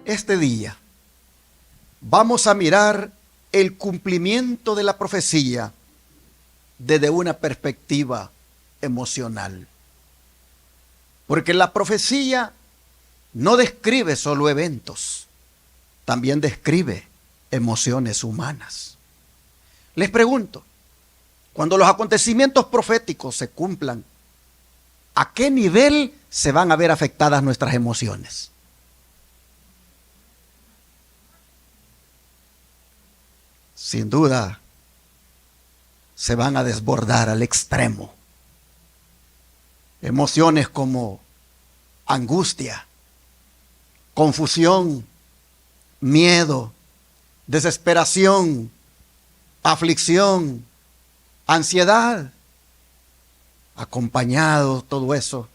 Este día vamos a mirar el cumplimiento de la profecía desde una perspectiva emocional. Porque la profecía no describe solo eventos, también describe emociones humanas. Les pregunto, cuando los acontecimientos proféticos se cumplan, ¿a qué nivel se van a ver afectadas nuestras emociones? Sin duda, se van a desbordar al extremo. Emociones como angustia, confusión, miedo, desesperación, aflicción, ansiedad, acompañado todo eso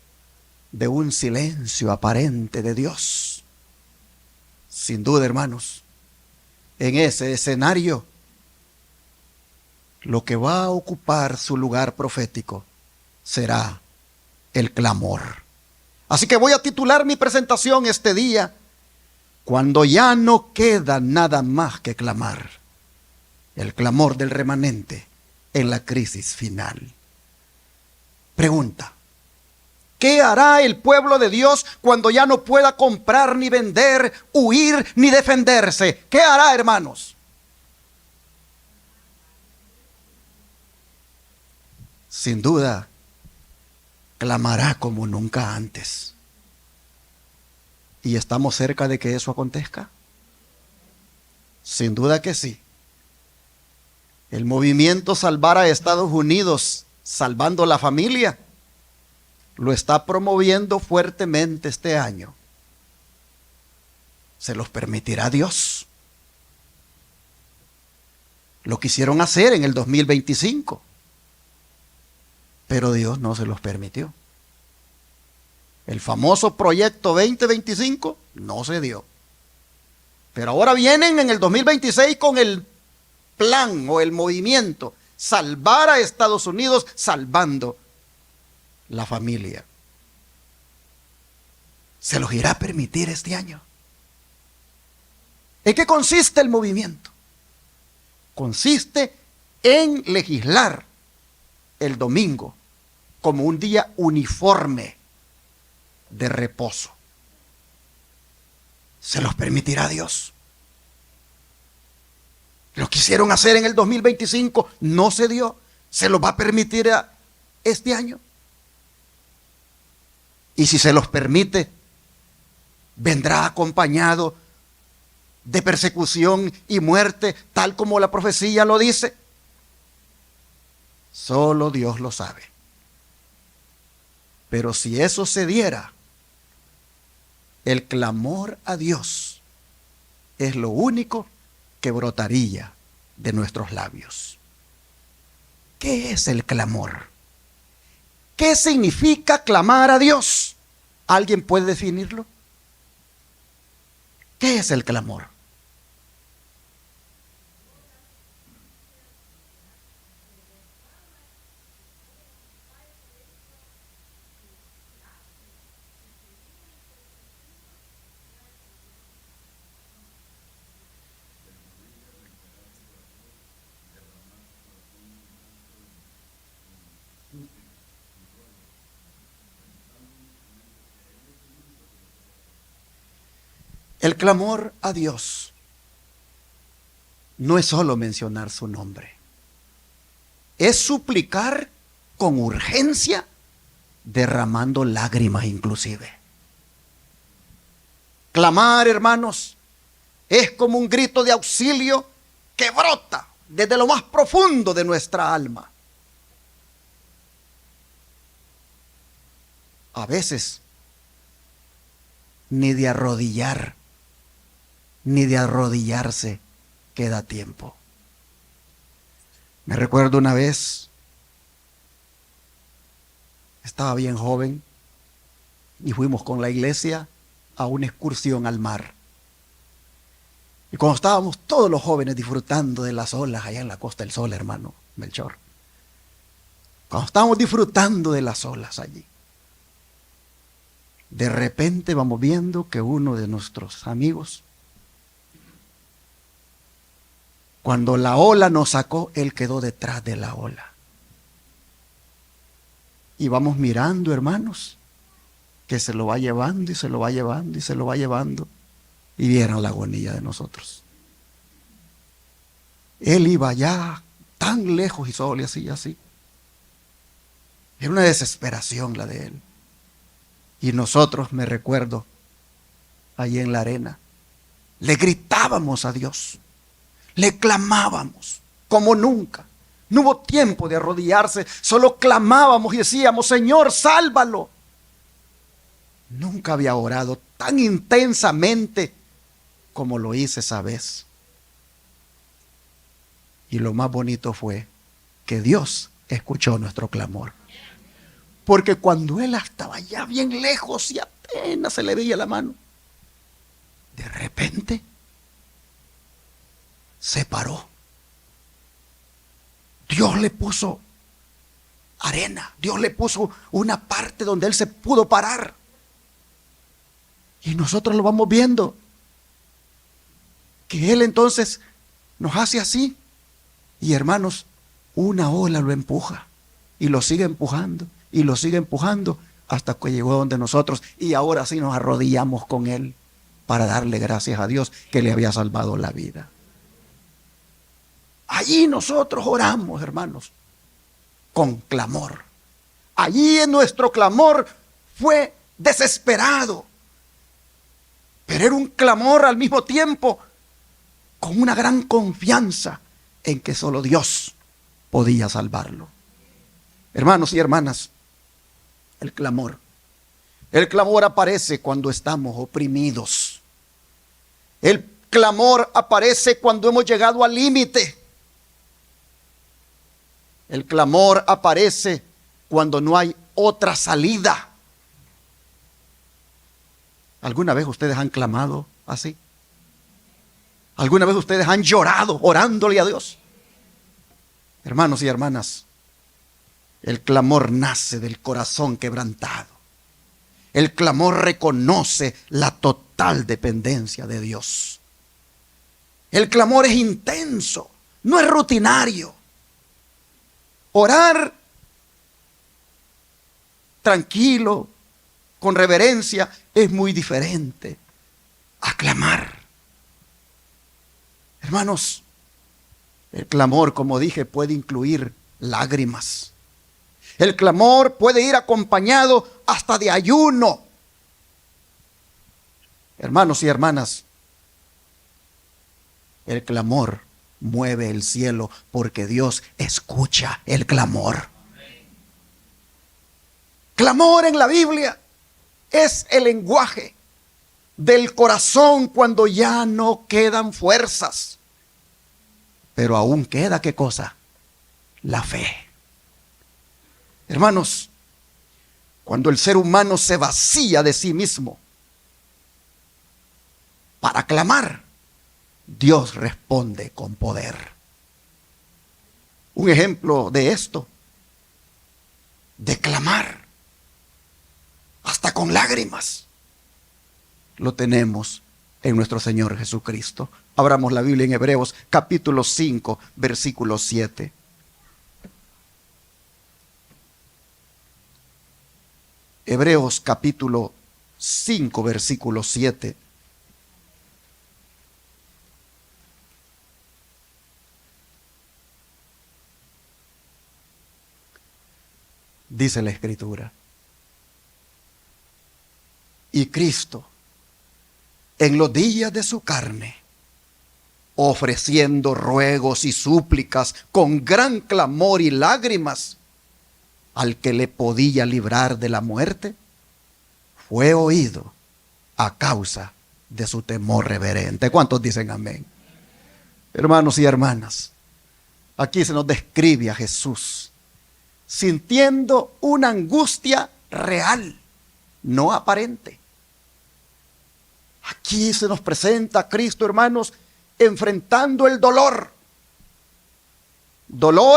de un silencio aparente de Dios. Sin duda, hermanos, en ese escenario, lo que va a ocupar su lugar profético será el clamor. Así que voy a titular mi presentación este día, cuando ya no queda nada más que clamar. El clamor del remanente en la crisis final. Pregunta: ¿qué hará el pueblo de Dios cuando ya no pueda comprar ni vender, huir ni defenderse? ¿Qué hará, hermanos? Sin duda, clamará como nunca antes. ¿Y estamos cerca de que eso acontezca? Sin duda que sí. El movimiento Salvar a Estados Unidos, salvando la familia, lo está promoviendo fuertemente este año. ¿Se los permitirá Dios? Lo quisieron hacer en el 2025. Pero Dios no se los permitió. El famoso proyecto 2025 no se dio. Pero ahora vienen en el 2026 con el plan o el movimiento Salvar a Estados Unidos, salvando la familia. ¿Se los irá a permitir este año? ¿En qué consiste el movimiento? Consiste en legislar el domingo como un día uniforme de reposo. ¿Se los permitirá Dios? Lo quisieron hacer en el 2025, no se dio. ¿Se los va a permitir este año? Y si se los permite, vendrá acompañado de persecución y muerte, tal como la profecía lo dice. Solo Dios lo sabe. Pero si eso se diera, el clamor a Dios es lo único que brotaría de nuestros labios. ¿Qué es el clamor? ¿Qué significa clamar a Dios? ¿Alguien puede definirlo? ¿Qué es el clamor? El clamor a Dios no es solo mencionar su nombre. Es suplicar con urgencia, derramando lágrimas inclusive. Clamar, hermanos, es como un grito de auxilio que brota desde lo más profundo de nuestra alma. A veces, ni de arrodillarse queda tiempo. Me recuerdo una vez, estaba bien joven y fuimos con la iglesia a una excursión al mar. Y cuando estábamos todos los jóvenes disfrutando de las olas allá en la Costa del Sol, hermano Melchor, cuando estábamos disfrutando de las olas allí, de repente vamos viendo que uno de nuestros amigos Cuando la ola nos sacó, Él quedó detrás de la ola. Y vamos mirando, hermanos, que se lo va llevando y se lo va llevando y se lo va llevando. Y vieron la agonía de nosotros. Él iba allá tan lejos y solo y así, así. Era una desesperación la de él. Y nosotros, me recuerdo, allí en la arena, le gritábamos a Dios, le clamábamos como nunca. No hubo tiempo de arrodillarse, solo clamábamos y decíamos: Señor, sálvalo. Nunca había orado tan intensamente como lo hice esa vez. Y lo más bonito fue que Dios escuchó nuestro clamor. Porque cuando Él estaba ya bien lejos y apenas se le veía la mano, de repente se paró. Dios le puso arena, Dios le puso una parte donde Él se pudo parar. Y nosotros lo vamos viendo, que Él entonces nos hace así. Y hermanos, una ola lo empuja y lo sigue empujando y lo sigue empujando hasta que llegó donde nosotros, y ahora sí nos arrodillamos con Él para darle gracias a Dios que le había salvado la vida. Allí nosotros oramos, hermanos, con clamor. Allí en nuestro clamor fue desesperado, pero era un clamor al mismo tiempo con una gran confianza en que solo Dios podía salvarlo. Hermanos y hermanas, el clamor aparece cuando estamos oprimidos. El clamor aparece cuando hemos llegado al límite. El clamor aparece cuando no hay otra salida. ¿Alguna vez ustedes han clamado así? ¿Alguna vez ustedes han llorado orándole a Dios? Hermanos y hermanas, el clamor nace del corazón quebrantado. El clamor reconoce la total dependencia de Dios. El clamor es intenso, no es rutinario. Orar tranquilo, con reverencia, es muy diferente a clamar. Hermanos, el clamor, como dije, puede incluir lágrimas. El clamor puede ir acompañado hasta de ayuno. Hermanos y hermanas, el clamor mueve el cielo porque Dios escucha el clamor. Clamor en la Biblia es el lenguaje del corazón cuando ya no quedan fuerzas. Pero aún queda, ¿qué cosa? La fe. Hermanos, cuando el ser humano se vacía de sí mismo para clamar, Dios responde con poder. Un ejemplo de esto, de clamar, hasta con lágrimas, lo tenemos en nuestro Señor Jesucristo. Abramos la Biblia en Hebreos capítulo 5, versículo 7. Hebreos capítulo 5, versículo 7. Dice la Escritura: y Cristo, en los días de su carne, ofreciendo ruegos y súplicas con gran clamor y lágrimas al que le podía librar de la muerte, fue oído a causa de su temor reverente. ¿Cuántos dicen amén? Hermanos y hermanas, aquí se nos describe a Jesús sintiendo una angustia real, no aparente. Aquí se nos presenta a Cristo, hermanos, enfrentando el dolor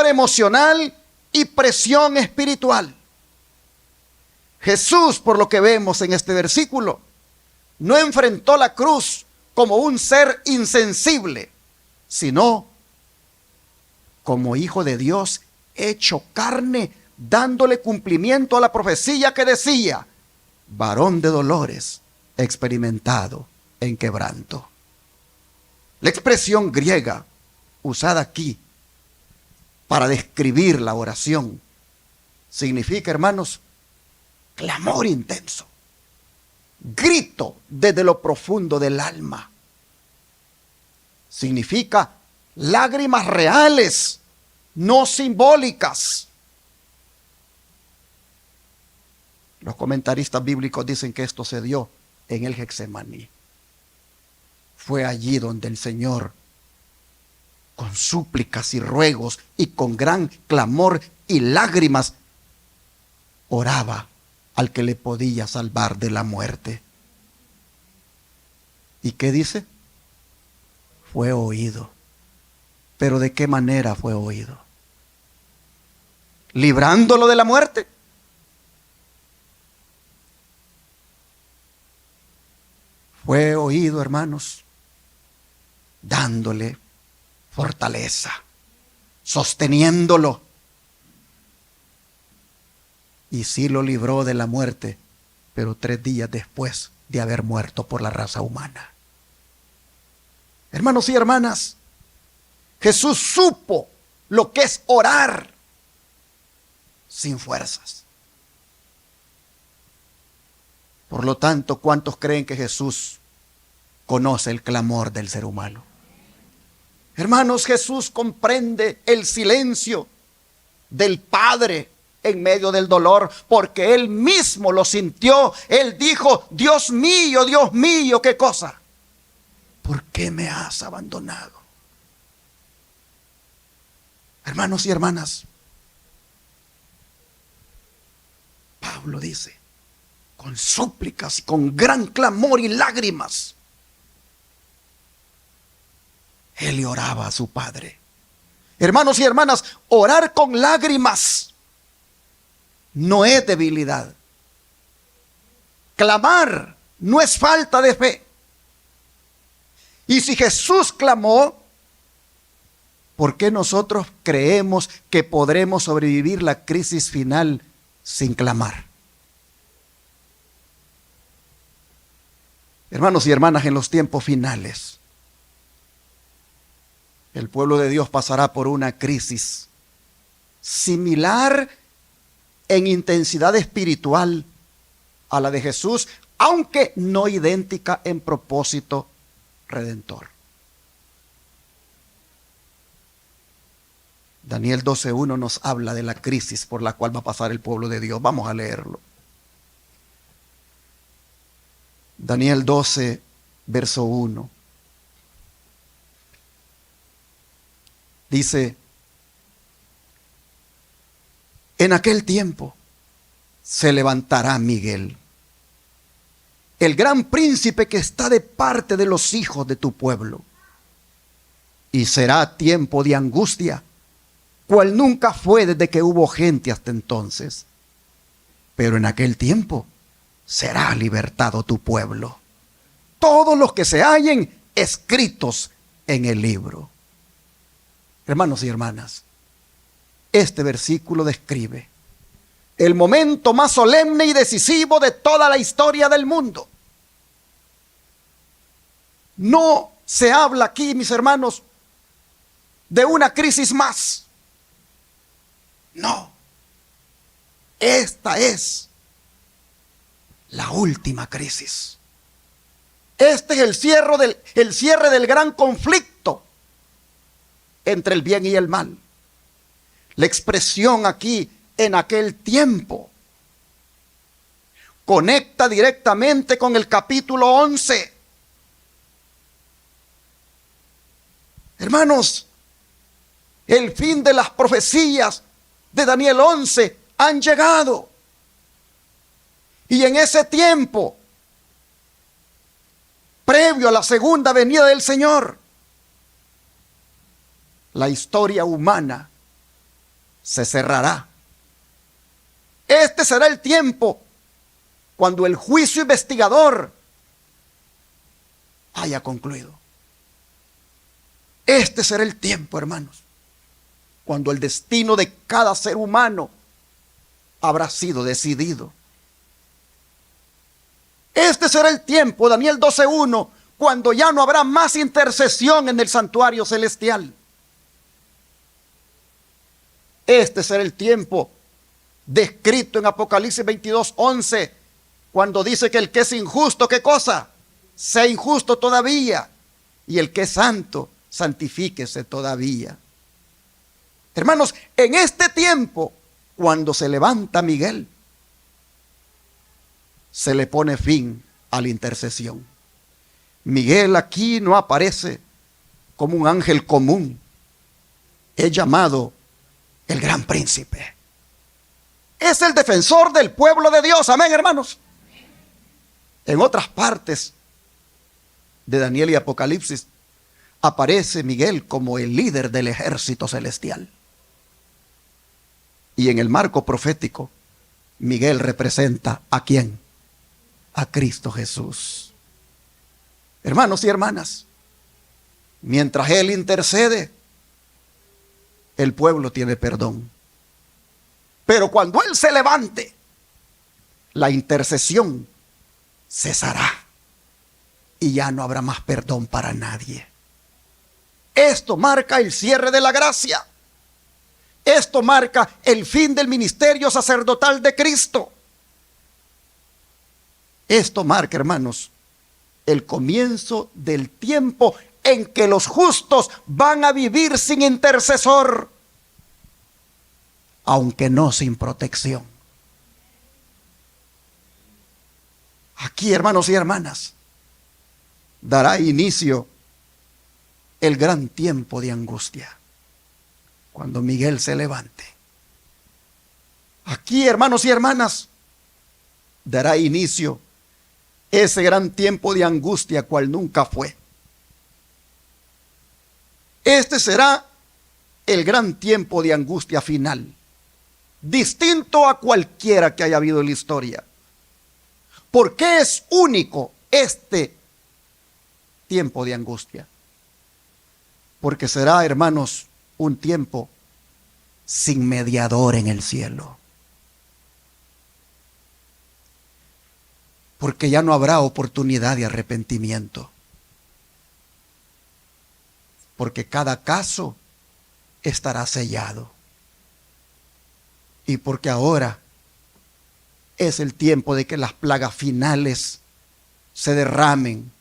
emocional y presión espiritual. Jesús, por lo que vemos en este versículo, no enfrentó la cruz como un ser insensible, sino como hijo de Dios hecho carne, dándole cumplimiento a la profecía que decía: varón de dolores, experimentado en quebranto. La expresión griega usada aquí para describir la oración significa, hermanos, clamor intenso, grito desde lo profundo del alma. Significa lágrimas reales, no simbólicas. Los comentaristas bíblicos dicen que esto se dio en el Getsemaní. Fue allí donde el Señor, con súplicas y ruegos y con gran clamor y lágrimas, oraba al que le podía salvar de la muerte. ¿Y qué dice? Fue oído. ¿Pero de qué manera fue oído? ¿Librándolo de la muerte? Fue oído, hermanos, dándole fortaleza, sosteniéndolo. Y sí lo libró de la muerte, pero 3 días después de haber muerto por la raza humana. Hermanos y hermanas, Jesús supo lo que es orar sin fuerzas. Por lo tanto, ¿cuántos creen que Jesús conoce el clamor del ser humano? Hermanos, Jesús comprende el silencio del Padre en medio del dolor, porque Él mismo lo sintió. Él dijo: Dios mío, ¿qué cosa? ¿Por qué me has abandonado? Hermanos y hermanas, Pablo dice, con súplicas y con gran clamor y lágrimas, él le oraba a su Padre. Hermanos y hermanas, orar con lágrimas no es debilidad. Clamar no es falta de fe. Y si Jesús clamó, ¿por qué nosotros creemos que podremos sobrevivir la crisis final sin clamar? Hermanos y hermanas, en los tiempos finales, el pueblo de Dios pasará por una crisis similar en intensidad espiritual a la de Jesús, aunque no idéntica en propósito redentor. Daniel 12:1 nos habla de la crisis por la cual va a pasar el pueblo de Dios. Vamos a leerlo. Daniel 12, verso 1. Dice: en aquel tiempo se levantará Miguel, el gran príncipe que está de parte de los hijos de tu pueblo, y será tiempo de angustia, cual nunca fue desde que hubo gente hasta entonces. Pero en aquel tiempo será libertado tu pueblo, todos los que se hallen escritos en el libro. Hermanos y hermanas, este versículo describe el momento más solemne y decisivo de toda la historia del mundo. No se habla aquí, mis hermanos, de una crisis más. No. Esta es la última crisis. Este es el cierre del gran conflicto entre el bien y el mal. La expresión aquí, en aquel tiempo, conecta directamente con el capítulo 11. Hermanos, el fin de las profecías de Daniel 11 han llegado. Y en ese tiempo, previo a la segunda venida del Señor, la historia humana se cerrará. Este será el tiempo cuando el juicio investigador haya concluido. Este será el tiempo, hermanos, cuando el destino de cada ser humano habrá sido decidido. Este será el tiempo, Daniel 12:1, cuando ya no habrá más intercesión en el santuario celestial. Este será el tiempo descrito en Apocalipsis 22:11, cuando dice que el que es injusto, ¿qué cosa? Sea injusto todavía. Y el que es santo, santifíquese todavía. Hermanos, en este tiempo, cuando se levanta Miguel, se le pone fin a la intercesión. Miguel aquí no aparece como un ángel común. Es llamado el gran príncipe. Es el defensor del pueblo de Dios. Amén, hermanos. En otras partes de Daniel y Apocalipsis aparece Miguel como el líder del ejército celestial. Y en el marco profético, Miguel representa ¿a quién? A Cristo Jesús. Hermanos y hermanas, mientras Él intercede, el pueblo tiene perdón. Pero cuando Él se levante, la intercesión cesará y ya no habrá más perdón para nadie. Esto marca el cierre de la gracia. Esto marca el fin del ministerio sacerdotal de Cristo. Esto marca, hermanos, el comienzo del tiempo en que los justos van a vivir sin intercesor, aunque no sin protección. Aquí, hermanos y hermanas, dará inicio el gran tiempo de angustia, cuando Miguel se levante. Aquí, hermanos y hermanas, dará inicio ese gran tiempo de angustia cual nunca fue. Este será el gran tiempo de angustia final, distinto a cualquiera que haya habido en la historia. ¿Por qué es único este tiempo de angustia? Porque será, hermanos, un tiempo sin mediador en el cielo. Porque ya no habrá oportunidad de arrepentimiento. Porque cada caso estará sellado. Y porque ahora es el tiempo de que las plagas finales se derramen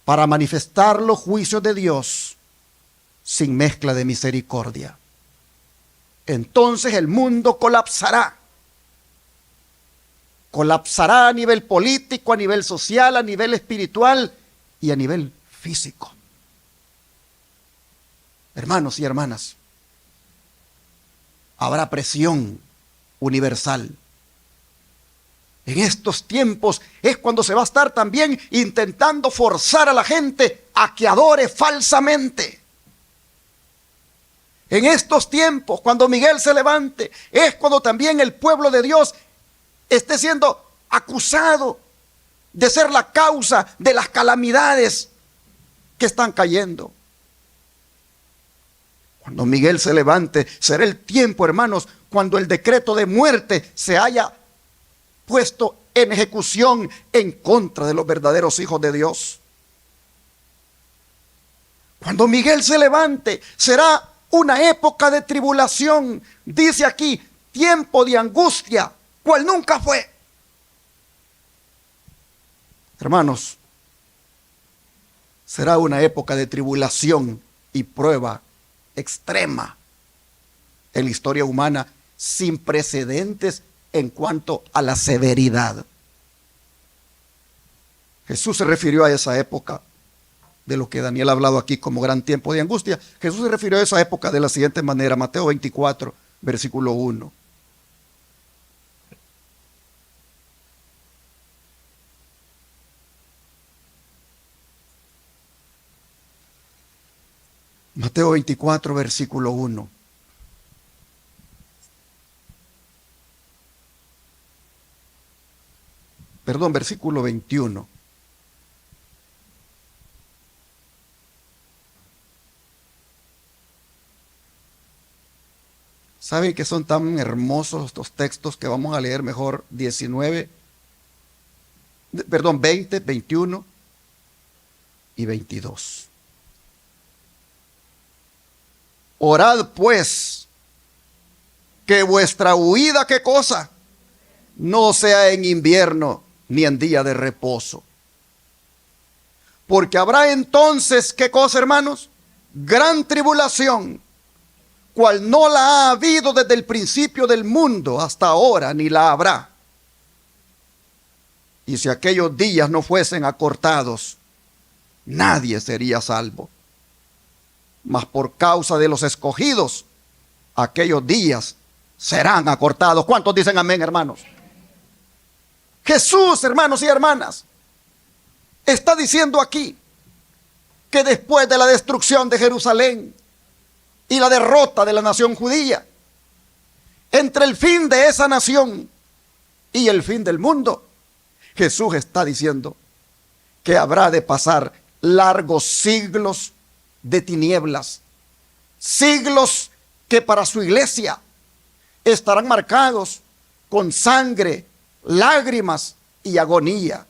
para manifestar los juicios de Dios sin mezcla de misericordia. Entonces el mundo colapsará. Colapsará a nivel político, a nivel social, a nivel espiritual y a nivel físico. Hermanos y hermanas, habrá presión universal. En estos tiempos es cuando se va a estar también intentando forzar a la gente a que adore falsamente. En estos tiempos, cuando Miguel se levante, es cuando también el pueblo de Dios esté siendo acusado de ser la causa de las calamidades que están cayendo. Cuando Miguel se levante, será el tiempo, hermanos, cuando el decreto de muerte se haya puesto en ejecución en contra de los verdaderos hijos de Dios. Cuando Miguel se levante, será una época de tribulación. Dice aquí, tiempo de angustia, cual nunca fue. Hermanos, será una época de tribulación y prueba extrema en la historia humana, sin precedentes en cuanto a la severidad. Jesús se refirió a esa época de lo que Daniel ha hablado aquí como gran tiempo de angustia. Jesús se refirió a esa época de la siguiente manera, Mateo 24, versículo 1. Mateo 24, versículo 1. Perdón, versículo 21. Saben que son tan hermosos estos textos que vamos a leer mejor 20, 21 y 22. Orad pues que vuestra huida, ¿qué cosa? No sea en invierno ni en día de reposo. Porque habrá entonces, ¿qué cosa, hermanos? Gran tribulación, cual no la ha habido desde el principio del mundo hasta ahora, ni la habrá. Y si aquellos días no fuesen acortados, nadie sería salvo. Mas por causa de los escogidos, aquellos días serán acortados. ¿Cuántos dicen amén, hermanos? Jesús, hermanos y hermanas, está diciendo aquí que después de la destrucción de Jerusalén y la derrota de la nación judía, entre el fin de esa nación y el fin del mundo, Jesús está diciendo que habrá de pasar largos siglos de tinieblas, siglos que para su iglesia estarán marcados con sangre, lágrimas y agonía.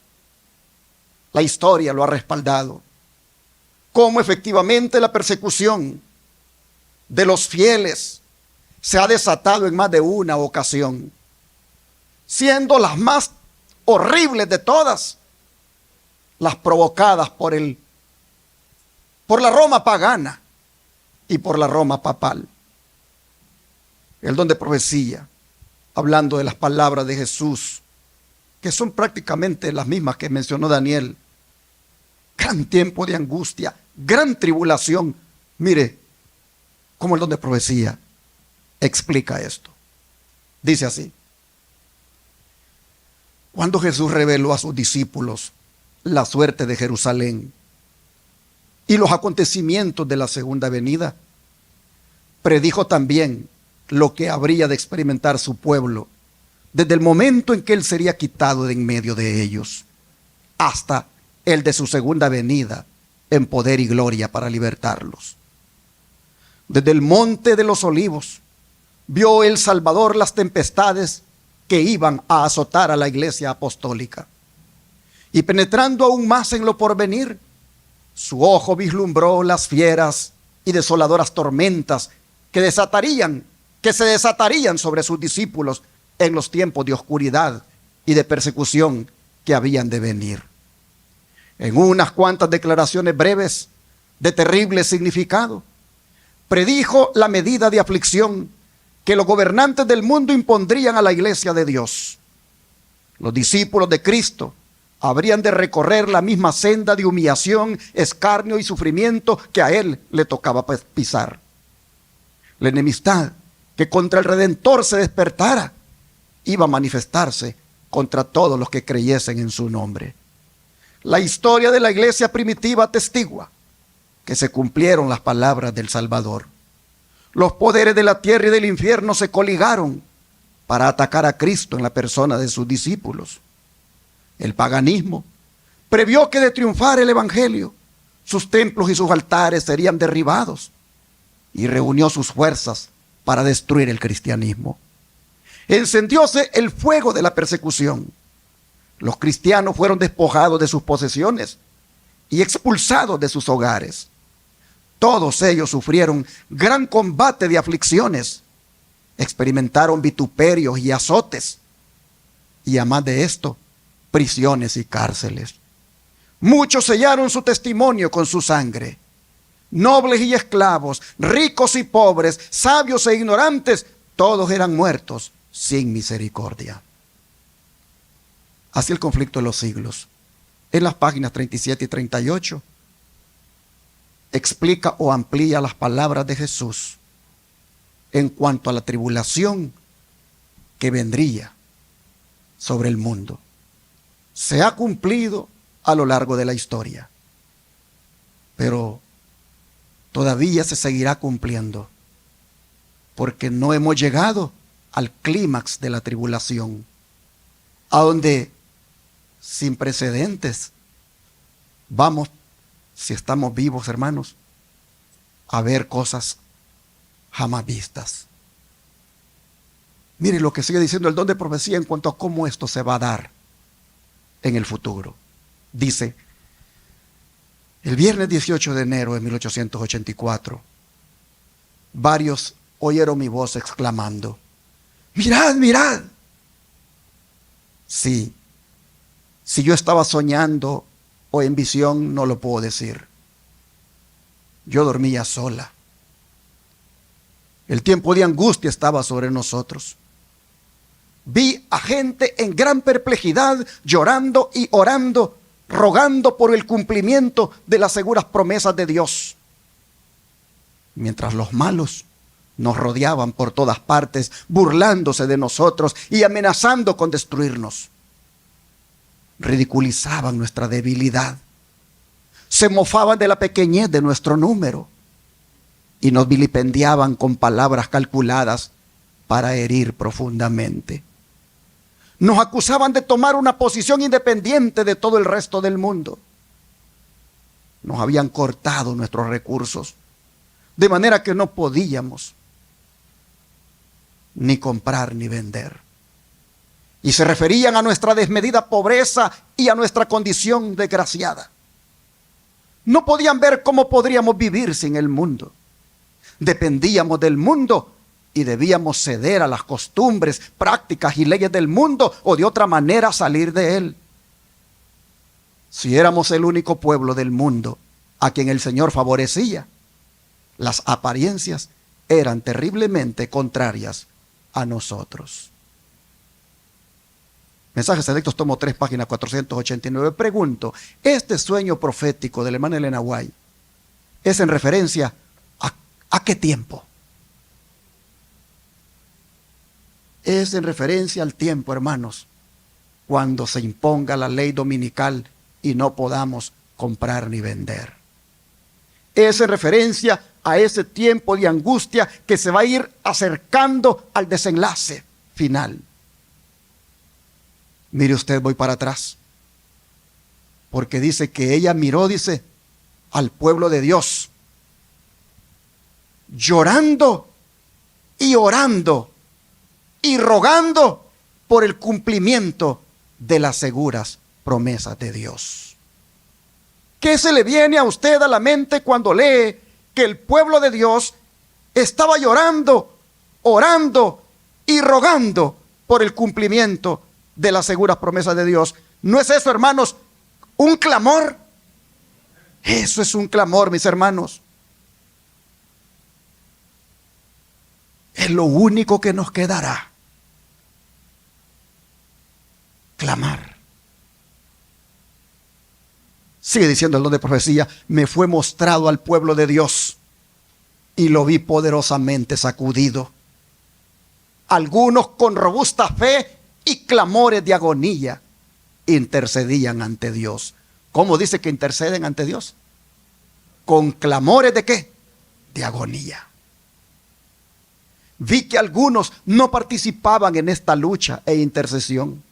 La historia lo ha respaldado, cómo efectivamente la persecución de los fieles se ha desatado en más de una ocasión, siendo las más horribles de todas las provocadas por la Roma pagana y por la Roma papal. El don de profecía, hablando de las palabras de Jesús, que son prácticamente las mismas que mencionó Daniel. Gran tiempo de angustia, gran tribulación. Mire cómo el don de profecía explica esto. Dice así: cuando Jesús reveló a sus discípulos la suerte de Jerusalén y los acontecimientos de la segunda venida, predijo también lo que habría de experimentar su pueblo desde el momento en que él sería quitado de en medio de ellos, hasta el de su segunda venida en poder y gloria para libertarlos. Desde el monte de los olivos vio el Salvador las tempestades que iban a azotar a la iglesia apostólica. Y penetrando aún más en lo porvenir, su ojo vislumbró las fieras y desoladoras tormentas que se desatarían sobre sus discípulos en los tiempos de oscuridad y de persecución que habían de venir. En unas cuantas declaraciones breves de terrible significado, predijo la medida de aflicción que los gobernantes del mundo impondrían a la iglesia de Dios. Los discípulos de Cristo habrían de recorrer la misma senda de humillación, escarnio y sufrimiento que a él le tocaba pisar. La enemistad que contra el Redentor se despertara iba a manifestarse contra todos los que creyesen en su nombre. La historia de la iglesia primitiva atestigua que se cumplieron las palabras del Salvador. Los poderes de la tierra y del infierno se coligaron para atacar a Cristo en la persona de sus discípulos. El paganismo previó que de triunfar el evangelio, sus templos y sus altares serían derribados, y reunió sus fuerzas para destruir el cristianismo. Encendióse el fuego de la persecución. Los cristianos fueron despojados de sus posesiones y expulsados de sus hogares. Todos ellos sufrieron gran combate de aflicciones, experimentaron vituperios y azotes, y además de esto, prisiones y cárceles. Muchos sellaron su testimonio con su sangre. Nobles y esclavos, ricos y pobres, sabios e ignorantes, todos eran muertos sin misericordia. Así el conflicto de los siglos. En las páginas 37 y 38 explica o amplía las palabras de Jesús en cuanto a la tribulación que vendría sobre el mundo. Se ha cumplido a lo largo de la historia, pero todavía se seguirá cumpliendo, porque no hemos llegado al clímax de la tribulación, a donde sin precedentes vamos, si estamos vivos, hermanos, a ver cosas jamás vistas. Mire lo que sigue diciendo el don de profecía en cuanto a cómo esto se va a dar en el futuro. Dice, el viernes 18 de enero de 1884, varios oyeron mi voz exclamando, mirad, mirad. Sí, si yo estaba soñando o en visión, no lo puedo decir. Yo dormía sola. El tiempo de angustia estaba sobre nosotros. Vi a gente en gran perplejidad, llorando y orando, rogando por el cumplimiento de las seguras promesas de Dios. Mientras los malos nos rodeaban por todas partes, burlándose de nosotros y amenazando con destruirnos. Ridiculizaban nuestra debilidad, se mofaban de la pequeñez de nuestro número y nos vilipendiaban con palabras calculadas para herir profundamente. Nos acusaban de tomar una posición independiente de todo el resto del mundo. Nos habían cortado nuestros recursos, de manera que no podíamos ni comprar ni vender. Y se referían a nuestra desmedida pobreza y a nuestra condición desgraciada. No podían ver cómo podríamos vivir sin el mundo. Dependíamos del mundo y debíamos ceder a las costumbres, prácticas y leyes del mundo o de otra manera salir de él. Si éramos el único pueblo del mundo a quien el Señor favorecía, las apariencias eran terriblemente contrarias a nosotros. Mensajes Selectos, tomo 3, página 489. Pregunto, ¿este sueño profético del hermano Elena White es en referencia a qué tiempo? Es en referencia al tiempo, hermanos, cuando se imponga la ley dominical y no podamos comprar ni vender. Es en referencia a ese tiempo de angustia que se va a ir acercando al desenlace final. Mire usted, voy para atrás, porque dice que ella miró, dice, al pueblo de Dios, llorando y orando y rogando por el cumplimiento de las seguras promesas de Dios. ¿Qué se le viene a usted a la mente cuando lee que el pueblo de Dios estaba llorando, orando y rogando por el cumplimiento de las seguras promesas de Dios? ¿No es eso, hermanos, un clamor? Eso es un clamor, mis hermanos. Es lo único que nos quedará. Clamar. Sigue diciendo el don de profecía, me fue mostrado al pueblo de Dios y lo vi poderosamente sacudido. Algunos con robusta fe y clamores de agonía intercedían ante Dios. ¿Cómo dice que interceden ante Dios? Con clamores ¿de qué? De agonía. Vi que algunos no participaban en esta lucha e intercesión.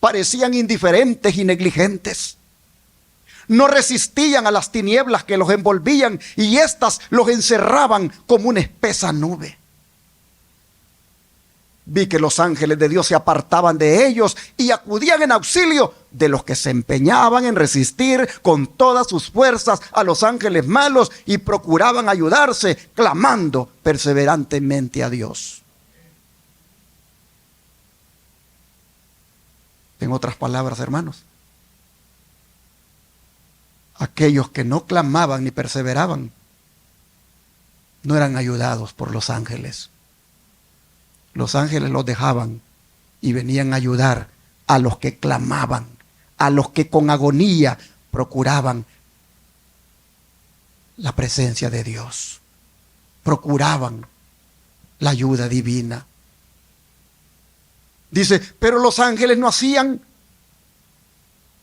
Parecían indiferentes y negligentes. No resistían a las tinieblas que los envolvían y éstas los encerraban como una espesa nube. Vi que los ángeles de Dios se apartaban de ellos y acudían en auxilio de los que se empeñaban en resistir con todas sus fuerzas a los ángeles malos y procuraban ayudarse, clamando perseverantemente a Dios. En otras palabras, hermanos, aquellos que no clamaban ni perseveraban no eran ayudados por los ángeles. Los ángeles los dejaban y venían a ayudar a los que clamaban, a los que con agonía procuraban la presencia de Dios, procuraban la ayuda divina. Dice, pero los ángeles no hacían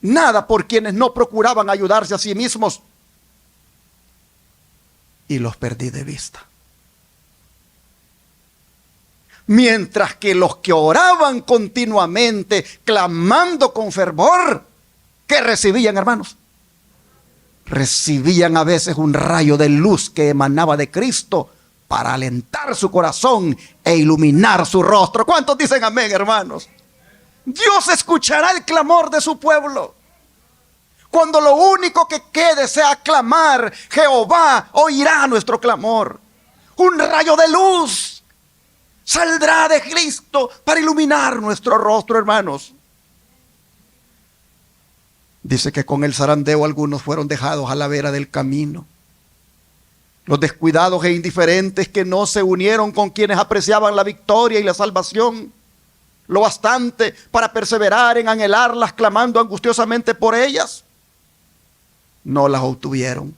nada por quienes no procuraban ayudarse a sí mismos. Y los perdí de vista. Mientras que los que oraban continuamente, clamando con fervor, ¿qué recibían, hermanos? Recibían a veces un rayo de luz que emanaba de Cristo para alentar su corazón e iluminar su rostro. ¿Cuántos dicen amén, hermanos? Dios escuchará el clamor de su pueblo. Cuando lo único que quede sea clamar, Jehová oirá nuestro clamor. Un rayo de luz saldrá de Cristo para iluminar nuestro rostro, hermanos. Dice que con el zarandeo algunos fueron dejados a la vera del camino. Los descuidados e indiferentes que no se unieron con quienes apreciaban la victoria y la salvación lo bastante para perseverar en anhelarlas, clamando angustiosamente por ellas, no las obtuvieron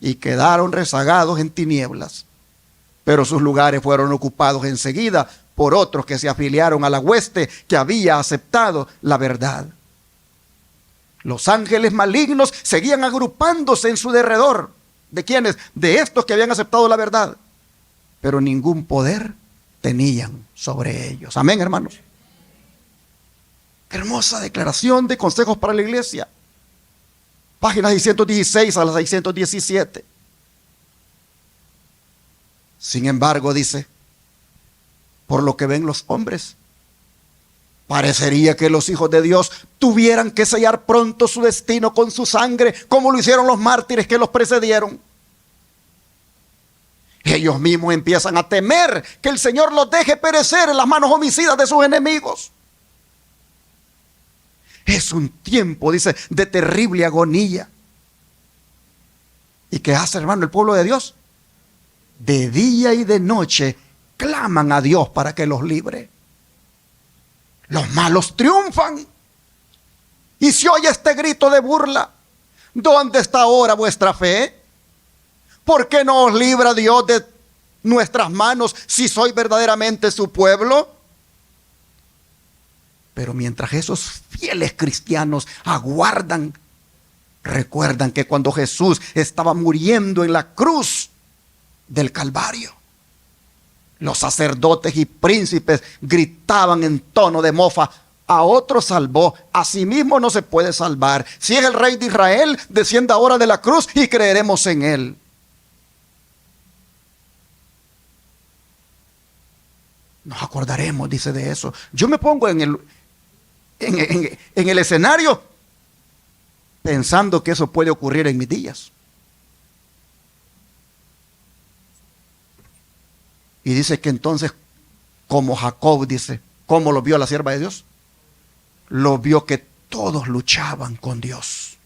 y quedaron rezagados en tinieblas. Pero sus lugares fueron ocupados enseguida por otros que se afiliaron a la hueste que había aceptado la verdad. Los ángeles malignos seguían agrupándose en su derredor. ¿De quiénes? De estos que habían aceptado la verdad. Pero ningún poder tenían sobre ellos. Amén, hermanos. Qué hermosa declaración de consejos para la iglesia. Páginas 616 a las 617. Sin embargo, dice, por lo que ven los hombres, parecería que los hijos de Dios tuvieran que sellar pronto su destino con su sangre, como lo hicieron los mártires que los precedieron. Ellos mismos empiezan a temer que el Señor los deje perecer en las manos homicidas de sus enemigos. Es un tiempo, dice, de terrible agonía. ¿Y qué hace, hermano, el pueblo de Dios? De día y de noche claman a Dios para que los libre. Los malos triunfan. Y se oye este grito de burla. ¿Dónde está ahora vuestra fe? ¿Por qué no os libra Dios de nuestras manos si sois verdaderamente su pueblo? Pero mientras esos fieles cristianos aguardan, recuerdan que cuando Jesús estaba muriendo en la cruz del Calvario, los sacerdotes y príncipes gritaban en tono de mofa: a otro salvó, a sí mismo no se puede salvar. Si es el Rey de Israel, descienda ahora de la cruz y creeremos en él. Nos acordaremos, dice, de eso. Yo me pongo en el escenario pensando que eso puede ocurrir en mis días. Y dice que entonces, como Jacob, dice, ¿cómo lo vio la sierva de Dios? Lo vio que todos luchaban con Dios.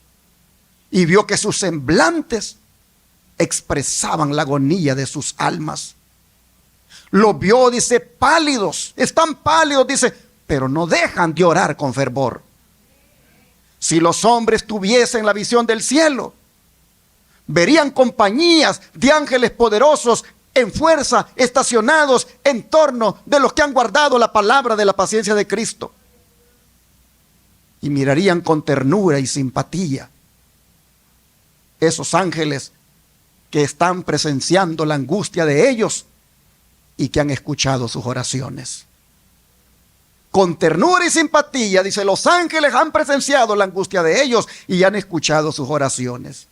Y vio que sus semblantes expresaban la agonía de sus almas. Lo vio, dice, pálidos, están pálidos, dice, pero no dejan de orar con fervor. Si los hombres tuviesen la visión del cielo, verían compañías de ángeles poderosos en fuerza, estacionados en torno de los que han guardado la palabra de la paciencia de Cristo. Y mirarían con ternura y simpatía esos ángeles que están presenciando la angustia de ellos y que han escuchado sus oraciones. Con ternura y simpatía, dice, los ángeles han presenciado la angustia de ellos y han escuchado sus oraciones.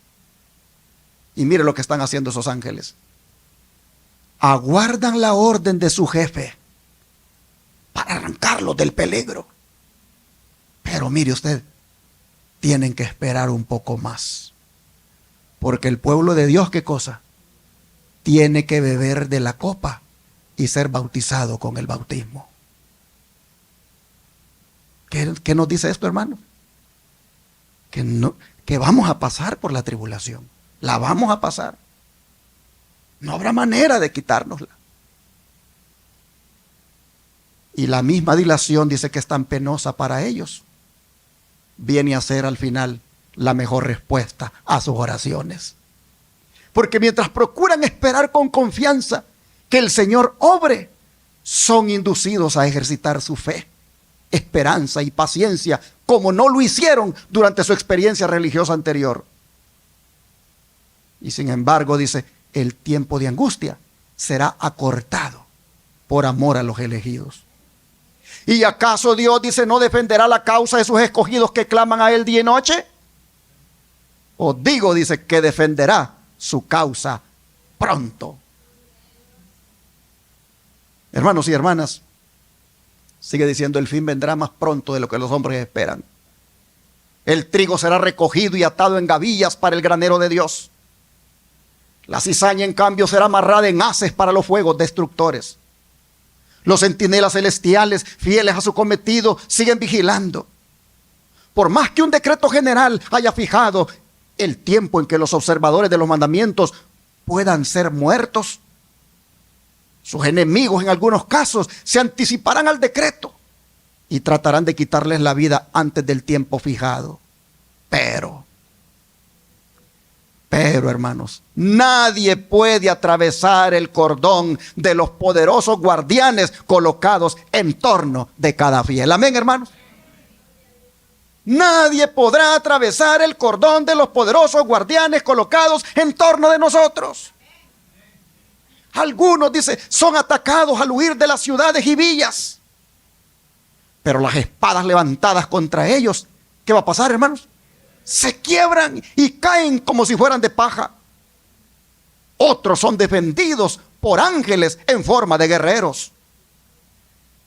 Y mire lo que están haciendo esos ángeles. Aguardan la orden de su jefe para arrancarlos del peligro. Pero mire usted, tienen que esperar un poco más. Porque el pueblo de Dios, ¿qué cosa? Tiene que beber de la copa y ser bautizado con el bautismo. ¿Qué nos dice esto, hermano? Que vamos a pasar por la tribulación. La vamos a pasar. No habrá manera de quitárnosla. Y la misma dilación, dice, que es tan penosa para ellos, viene a ser al final la mejor respuesta a sus oraciones. Porque mientras procuran esperar con confianza que el Señor obre, son inducidos a ejercitar su fe, esperanza y paciencia, como no lo hicieron durante su experiencia religiosa anterior. Y sin embargo, dice, el tiempo de angustia será acortado por amor a los elegidos. ¿Y acaso Dios, dice, no defenderá la causa de sus escogidos que claman a Él día y noche? Os digo, dice, que defenderá su causa pronto. Hermanos y hermanas, sigue diciendo, el fin vendrá más pronto de lo que los hombres esperan. El trigo será recogido y atado en gavillas para el granero de Dios. La cizaña, en cambio, será amarrada en haces para los fuegos destructores. Los centinelas celestiales, fieles a su cometido, siguen vigilando. Por más que un decreto general haya fijado el tiempo en que los observadores de los mandamientos puedan ser muertos, sus enemigos en algunos casos se anticiparán al decreto y tratarán de quitarles la vida antes del tiempo fijado. Pero, hermanos, nadie puede atravesar el cordón de los poderosos guardianes colocados en torno de cada fiel. Amén, hermanos. Nadie podrá atravesar el cordón de los poderosos guardianes colocados en torno de nosotros. Algunos, dice, son atacados al huir de las ciudades y villas. Pero las espadas levantadas contra ellos, ¿qué va a pasar, hermanos? Se quiebran y caen como si fueran de paja. Otros son defendidos por ángeles en forma de guerreros.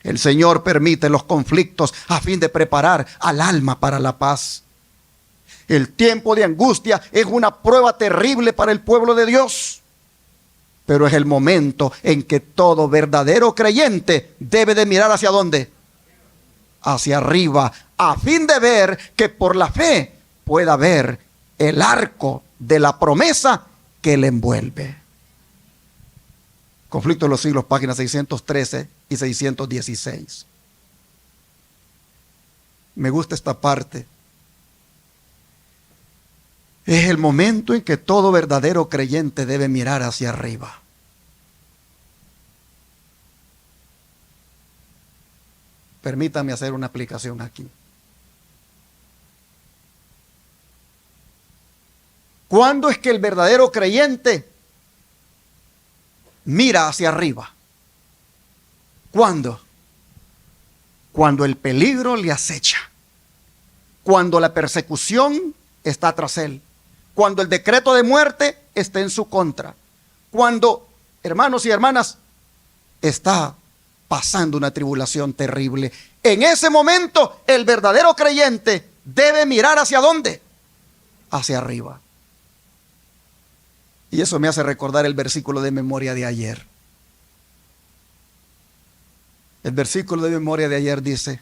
El Señor permite los conflictos a fin de preparar al alma para la paz. El tiempo de angustia es una prueba terrible para el pueblo de Dios. Pero es el momento en que todo verdadero creyente debe de mirar ¿hacia dónde? Hacia arriba, a fin de ver que por la fe pueda ver el arco de la promesa que le envuelve. Conflicto de los siglos, páginas 613 y 616. Me gusta esta parte. Es el momento en que todo verdadero creyente debe mirar hacia arriba. Permítame hacer una aplicación aquí. ¿Cuándo es que el verdadero creyente mira hacia arriba? ¿Cuándo? Cuando el peligro le acecha. Cuando la persecución está tras él. Cuando el decreto de muerte está en su contra. Cuando, hermanos y hermanas, está pasando una tribulación terrible. En ese momento, el verdadero creyente debe mirar ¿hacia dónde? Hacia arriba. Y eso me hace recordar el versículo de memoria de ayer. El versículo de memoria de ayer dice,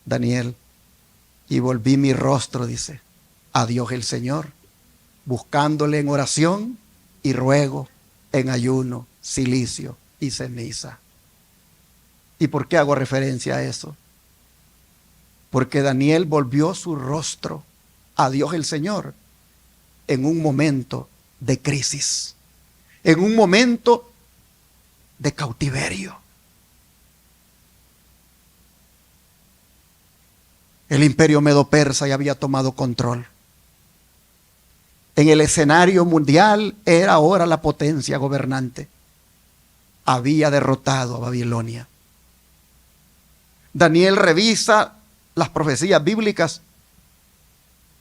Daniel, y volví mi rostro, dice, a Dios el Señor, buscándole en oración y ruego, en ayuno, cilicio y ceniza. ¿Y por qué hago referencia a eso? Porque Daniel volvió su rostro a Dios el Señor en un momento de crisis, en un momento de cautiverio. El imperio medo-persa ya había tomado control. En el escenario mundial era ahora la potencia gobernante. Había derrotado a Babilonia. Daniel revisa las profecías bíblicas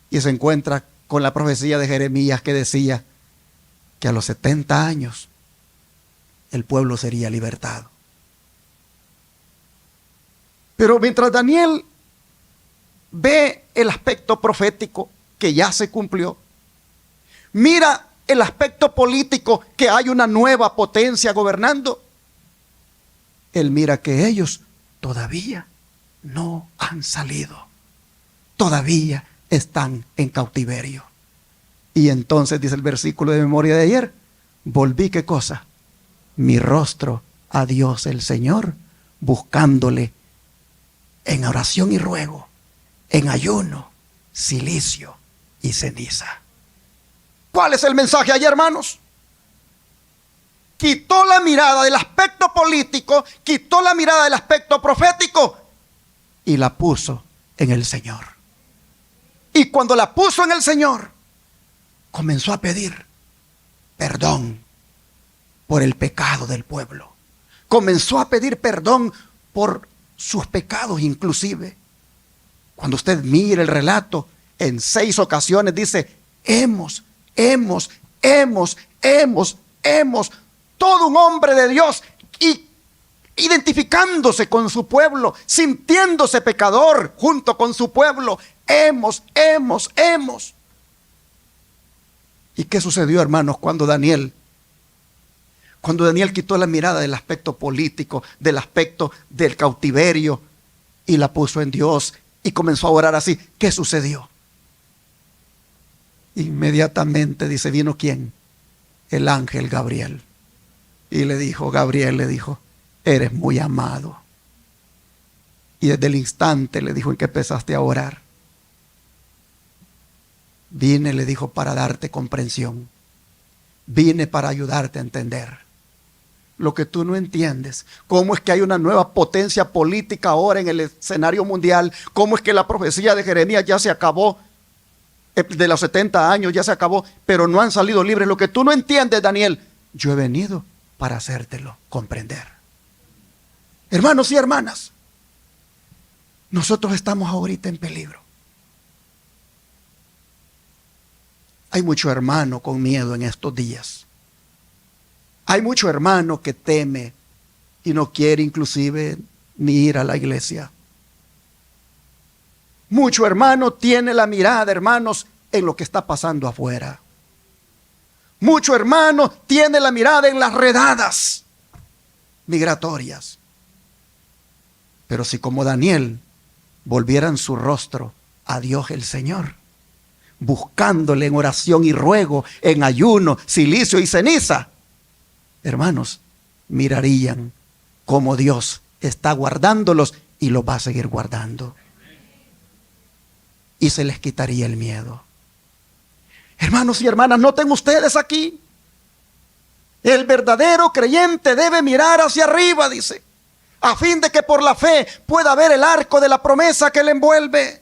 y se encuentra con la profecía de Jeremías que decía que a los 70 años el pueblo sería libertado. Pero mientras Daniel ve el aspecto profético que ya se cumplió, mira el aspecto político que hay una nueva potencia gobernando, él mira que ellos todavía no han salido, todavía están en cautiverio. Y entonces dice el versículo de memoria de ayer, volví, ¿qué cosa? Mi rostro a Dios el Señor, buscándole en oración y ruego, en ayuno, cilicio y ceniza. ¿Cuál es el mensaje ayer, hermanos? Quitó la mirada del aspecto político, quitó la mirada del aspecto profético y la puso en el Señor. Y cuando la puso en el Señor, comenzó a pedir perdón por el pecado del pueblo. Comenzó a pedir perdón por sus pecados inclusive. Cuando usted mire el relato, en 6 ocasiones dice, hemos. Todo un hombre de Dios. Y identificándose con su pueblo, sintiéndose pecador junto con su pueblo. Hemos. ¿Y qué sucedió, hermanos, cuando Daniel quitó la mirada del aspecto político, del aspecto del cautiverio, y la puso en Dios y comenzó a orar así? ¿Qué sucedió? Inmediatamente, dice, vino ¿quién? El ángel Gabriel. Y Gabriel le dijo, eres muy amado. Y desde el instante le dijo en que empezaste a orar, vine, le dijo, para darte comprensión. Vine para ayudarte a entender lo que tú no entiendes. Cómo es que hay una nueva potencia política ahora en el escenario mundial. Cómo es que la profecía de Jeremías ya se acabó, de los 70 años ya se acabó, pero no han salido libres. Lo que tú no entiendes, Daniel, yo he venido para hacértelo comprender. Hermanos y hermanas, nosotros estamos ahorita en peligro. Hay mucho hermano con miedo en estos días. Hay mucho hermano que teme y no quiere inclusive ni ir a la iglesia. Mucho hermano tiene la mirada, hermanos, en lo que está pasando afuera. Mucho hermano tiene la mirada en las redadas migratorias. Pero si como Daniel volvieran su rostro a Dios el Señor, buscándole en oración y ruego, en ayuno, cilicio y ceniza, hermanos, mirarían cómo Dios está guardándolos y los va a seguir guardando. Y se les quitaría el miedo. Hermanos y hermanas, noten ustedes aquí, el verdadero creyente debe mirar hacia arriba, dice, a fin de que por la fe pueda ver el arco de la promesa que le envuelve.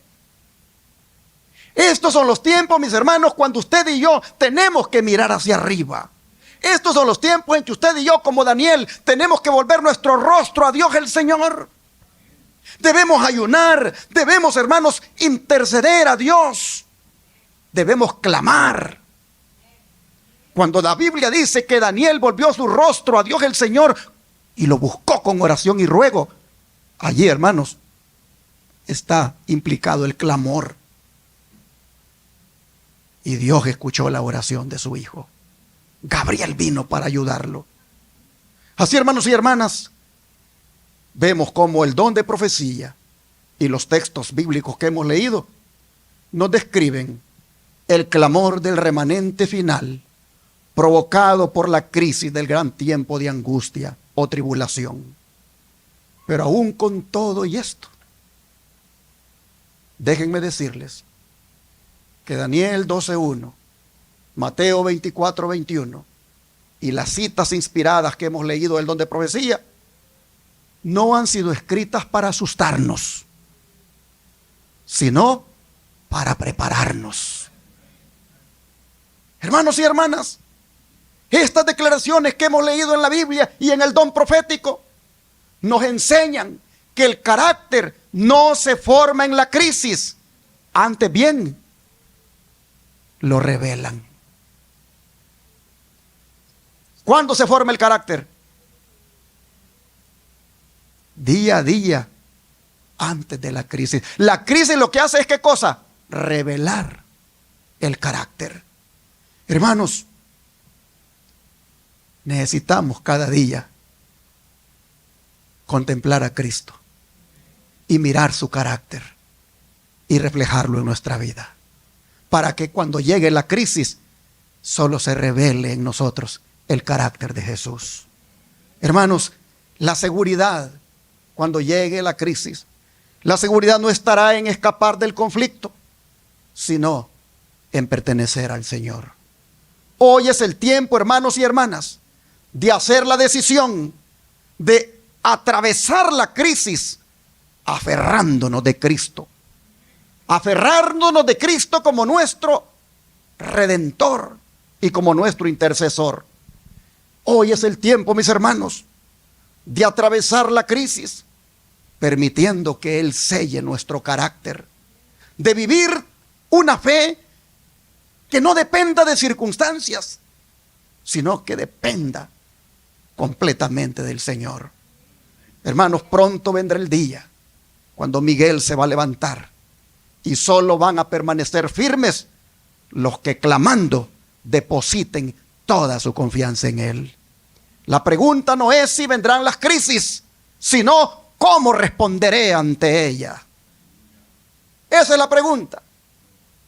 Estos son los tiempos, mis hermanos, cuando usted y yo tenemos que mirar hacia arriba. Estos son los tiempos en que usted y yo, como Daniel, tenemos que volver nuestro rostro a Dios el Señor. Debemos ayunar, debemos, hermanos, interceder a Dios. Debemos clamar. Cuando la Biblia dice que Daniel volvió su rostro a Dios el Señor y lo buscó con oración y ruego, allí, hermanos, está implicado el clamor. Y Dios escuchó la oración de su hijo. Gabriel vino para ayudarlo. Así, hermanos y hermanas, vemos cómo el don de profecía y los textos bíblicos que hemos leído nos describen el clamor del remanente final provocado por la crisis del gran tiempo de angustia o tribulación. Pero aún con todo y esto, déjenme decirles que Daniel 12:1, Mateo 24:21 y las citas inspiradas que hemos leído del don de profecía no han sido escritas para asustarnos, sino para prepararnos. Hermanos y hermanas, estas declaraciones que hemos leído en la Biblia y en el don profético nos enseñan que el carácter no se forma en la crisis, antes bien lo revelan. ¿Cuándo se forma el carácter? Día a día, antes de la crisis. La crisis lo que hace es ¿qué cosa? Revelar el carácter. Hermanos, necesitamos cada día contemplar a Cristo y mirar su carácter y reflejarlo en nuestra vida, para que cuando llegue la crisis solo se revele en nosotros el carácter de Jesús. Hermanos, la seguridad cuando llegue la crisis, la seguridad no estará en escapar del conflicto, sino en pertenecer al Señor. Hoy es el tiempo, hermanos y hermanas, de hacer la decisión de atravesar la crisis aferrándonos de Cristo. Aferrándonos de Cristo como nuestro Redentor y como nuestro intercesor. Hoy es el tiempo, mis hermanos, de atravesar la crisis, permitiendo que Él selle nuestro carácter, de vivir una fe que no dependa de Hermanos, pronto vendrá el día cuando Miguel se va a levantar y solo van a permanecer firmes los que clamando depositen toda su confianza en Él. La pregunta no es si vendrán las crisis, sino cómo responderé ante ella. Esa es la pregunta.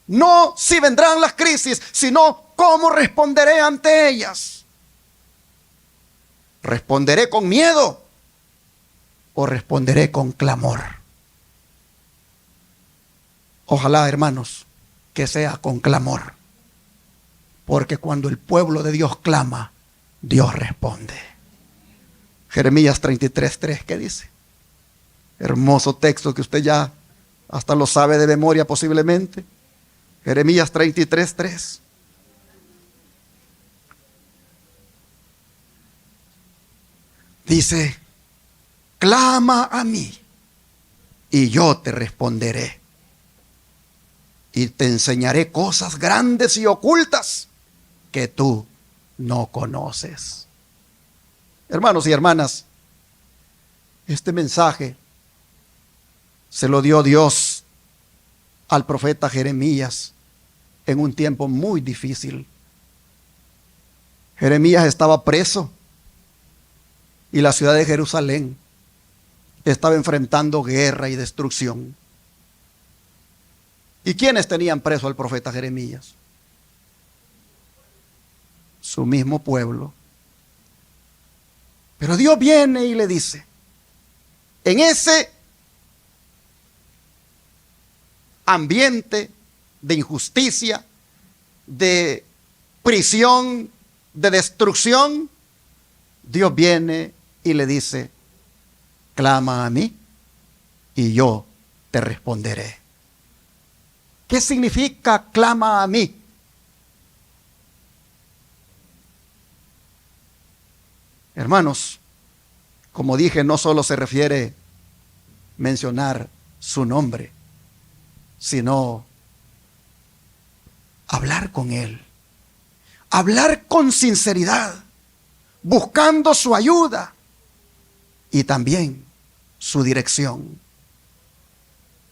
No si vendrán las crisis, sino cómo responderé ante ellas. ¿Responderé con miedo o responderé con clamor? Ojalá, hermanos, que sea con clamor. Porque cuando el pueblo de Dios clama, Dios responde. Jeremías 33:3, ¿qué dice? Hermoso texto que usted ya hasta lo sabe de memoria posiblemente. Jeremías 33:3. Dice, clama a mí y yo te responderé y te enseñaré cosas grandes y ocultas que tú no conoces. Hermanos y hermanas, este mensaje se lo dio Dios al profeta Jeremías en un tiempo muy difícil. Jeremías estaba preso y la ciudad de Jerusalén estaba enfrentando guerra y destrucción. ¿Y quiénes tenían preso al profeta Jeremías? Su mismo pueblo. Pero Dios viene y le dice, en ese ambiente de injusticia, de prisión, de destrucción, Dios viene y le dice, clama a mí y yo te responderé. ¿Qué significa clama a mí? Hermanos, como dije, no solo se refiere mencionar su nombre, sino hablar con Él. Hablar con sinceridad, buscando su ayuda y también su dirección.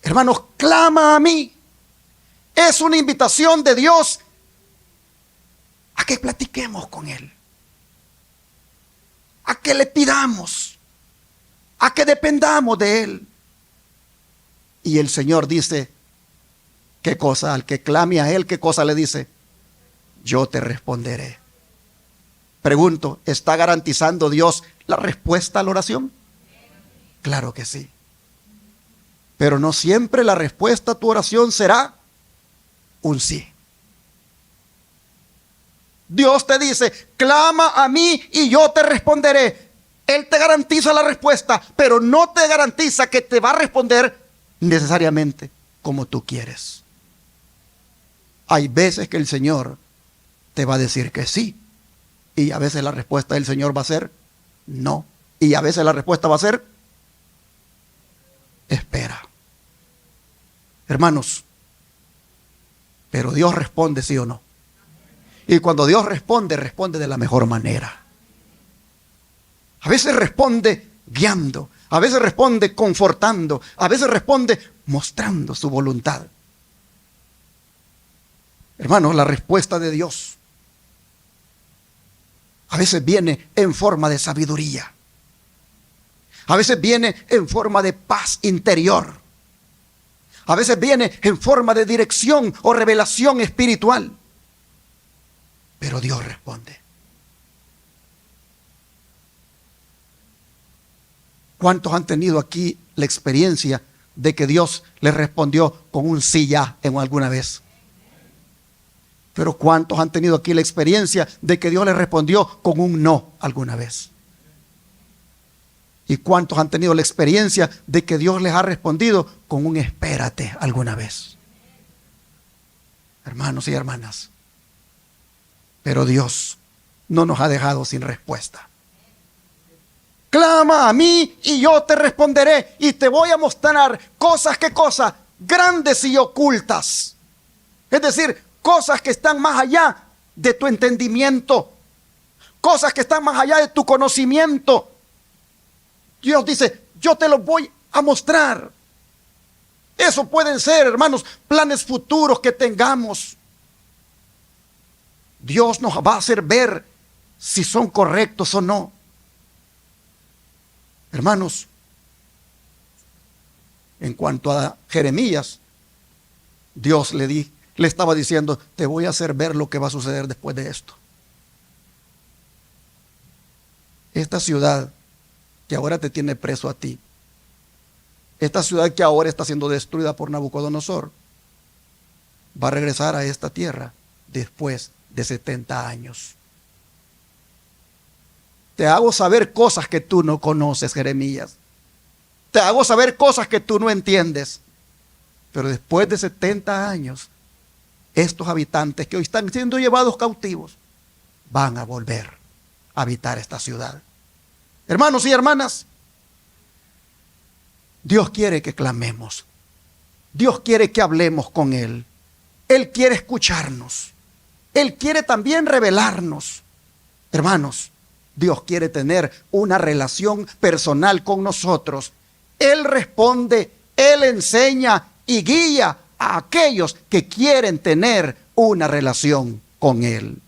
Hermanos, clama a mí. Es una invitación de Dios a que platiquemos con Él, a que le pidamos, a que dependamos de Él. Y el Señor dice, ¿qué cosa? Al que clame a Él, ¿qué cosa le dice? Yo te responderé. Pregunto, ¿está garantizando Dios la respuesta a la oración? Claro que sí. Pero no siempre la respuesta a tu oración será un sí. Dios te dice, clama a mí y yo te responderé. Él te garantiza la respuesta, pero no te garantiza que te va a responder necesariamente como tú quieres. Hay veces que el Señor te va a decir que sí, y a veces la respuesta del Señor va a ser no, y a veces la respuesta va a ser espera. Hermanos, pero Dios responde sí o no. Y cuando Dios responde, responde de la mejor manera. A veces responde guiando, a veces responde confortando, a veces responde mostrando su voluntad. Hermanos, la respuesta de Dios a veces viene en forma de sabiduría. A veces viene en forma de paz interior. A veces viene en forma de dirección o revelación espiritual. Pero Dios responde. ¿Cuántos han tenido aquí la experiencia de que Dios les respondió con un sí ya en alguna vez? Pero ¿cuántos han tenido aquí la experiencia de que Dios les respondió con un no alguna vez? ¿Y cuántos han tenido la experiencia de que Dios les ha respondido con un espérate alguna vez? Hermanos y hermanas, pero Dios no nos ha dejado sin respuesta. Clama a mí y yo te responderé y te voy a mostrar cosas, ¿qué cosas? Grandes y ocultas. Es decir, cosas que están más allá de tu entendimiento, cosas que están más allá de tu conocimiento. Dios dice, yo te lo voy a mostrar. Eso pueden ser, hermanos, planes futuros que tengamos. Dios nos va a hacer ver si son correctos o no. Hermanos, en cuanto a Jeremías, Dios le estaba diciendo, te voy a hacer ver lo que va a suceder después de esto. Esta ciudad que ahora te tiene preso a ti, esta ciudad que ahora está siendo destruida por Nabucodonosor, va a regresar a esta tierra después de 70 años. Te hago saber cosas que tú no conoces, Jeremías. Te hago saber cosas que tú no entiendes. Pero después de 70 años, estos habitantes que hoy están siendo llevados cautivos, van a volver a habitar esta ciudad. Hermanos y hermanas, Dios quiere que clamemos. Dios quiere que hablemos con Él. Él quiere escucharnos. Él quiere también revelarnos. Hermanos, Dios quiere tener una relación personal con nosotros. Él responde, Él enseña y guía a aquellos que quieren tener una relación con Él.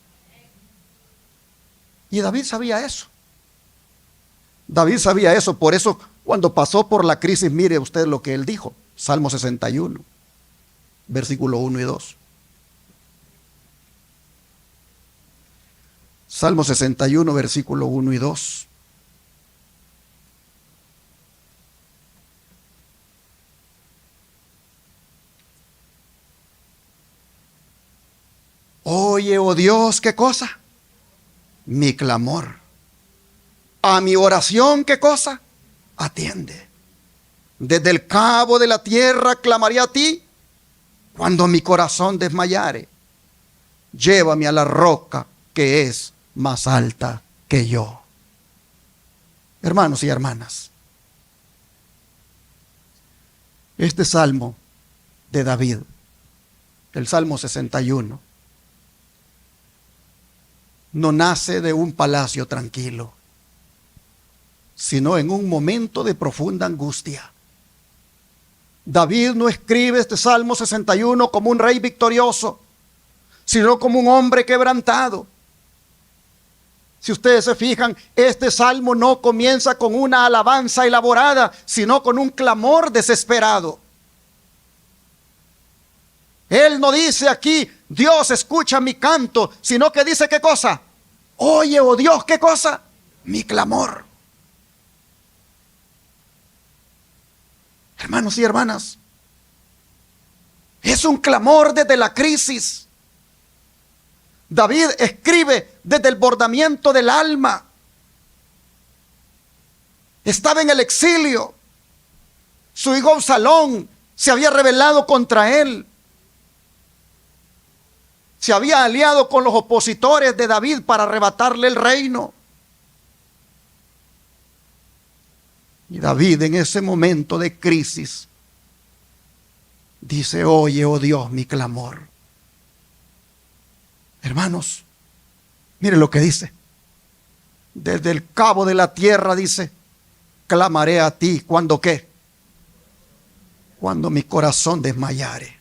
Y David sabía eso. David sabía eso, por eso cuando pasó por la crisis, mire usted lo que él dijo. Salmo 61, versículo 1 y 2. Salmo 61, versículo 1 y 2. Oye, oh Dios, ¿qué cosa? Mi clamor. A mi oración, ¿qué cosa? Atiende. Desde el cabo de la tierra clamaré a ti cuando mi corazón desmayare. Llévame a la roca que es más alta que yo. Hermanos y hermanas, este salmo de David, el Salmo 61, no nace de un palacio tranquilo, sino en un momento de profunda angustia. David no escribe este Salmo 61 como un rey victorioso, sino como un hombre quebrantado. Si ustedes se fijan, este salmo no comienza con una alabanza elaborada, sino con un clamor desesperado. Él no dice aquí, Dios escucha mi canto, sino que dice, ¿qué cosa? Oye, oh Dios, ¿qué cosa? Mi clamor. Hermanos y hermanas, es un clamor desde la crisis. David escribe desde el bordamiento del alma. Estaba en el exilio. Su hijo Absalón se había rebelado contra él. Se había aliado con los opositores de David para arrebatarle el reino. Y David en ese momento de crisis dice, oye, oh Dios, mi clamor. Hermanos, mire lo que dice. Desde el cabo de la tierra, dice, clamaré a ti. ¿Cuándo qué? Cuando mi corazón desmayare.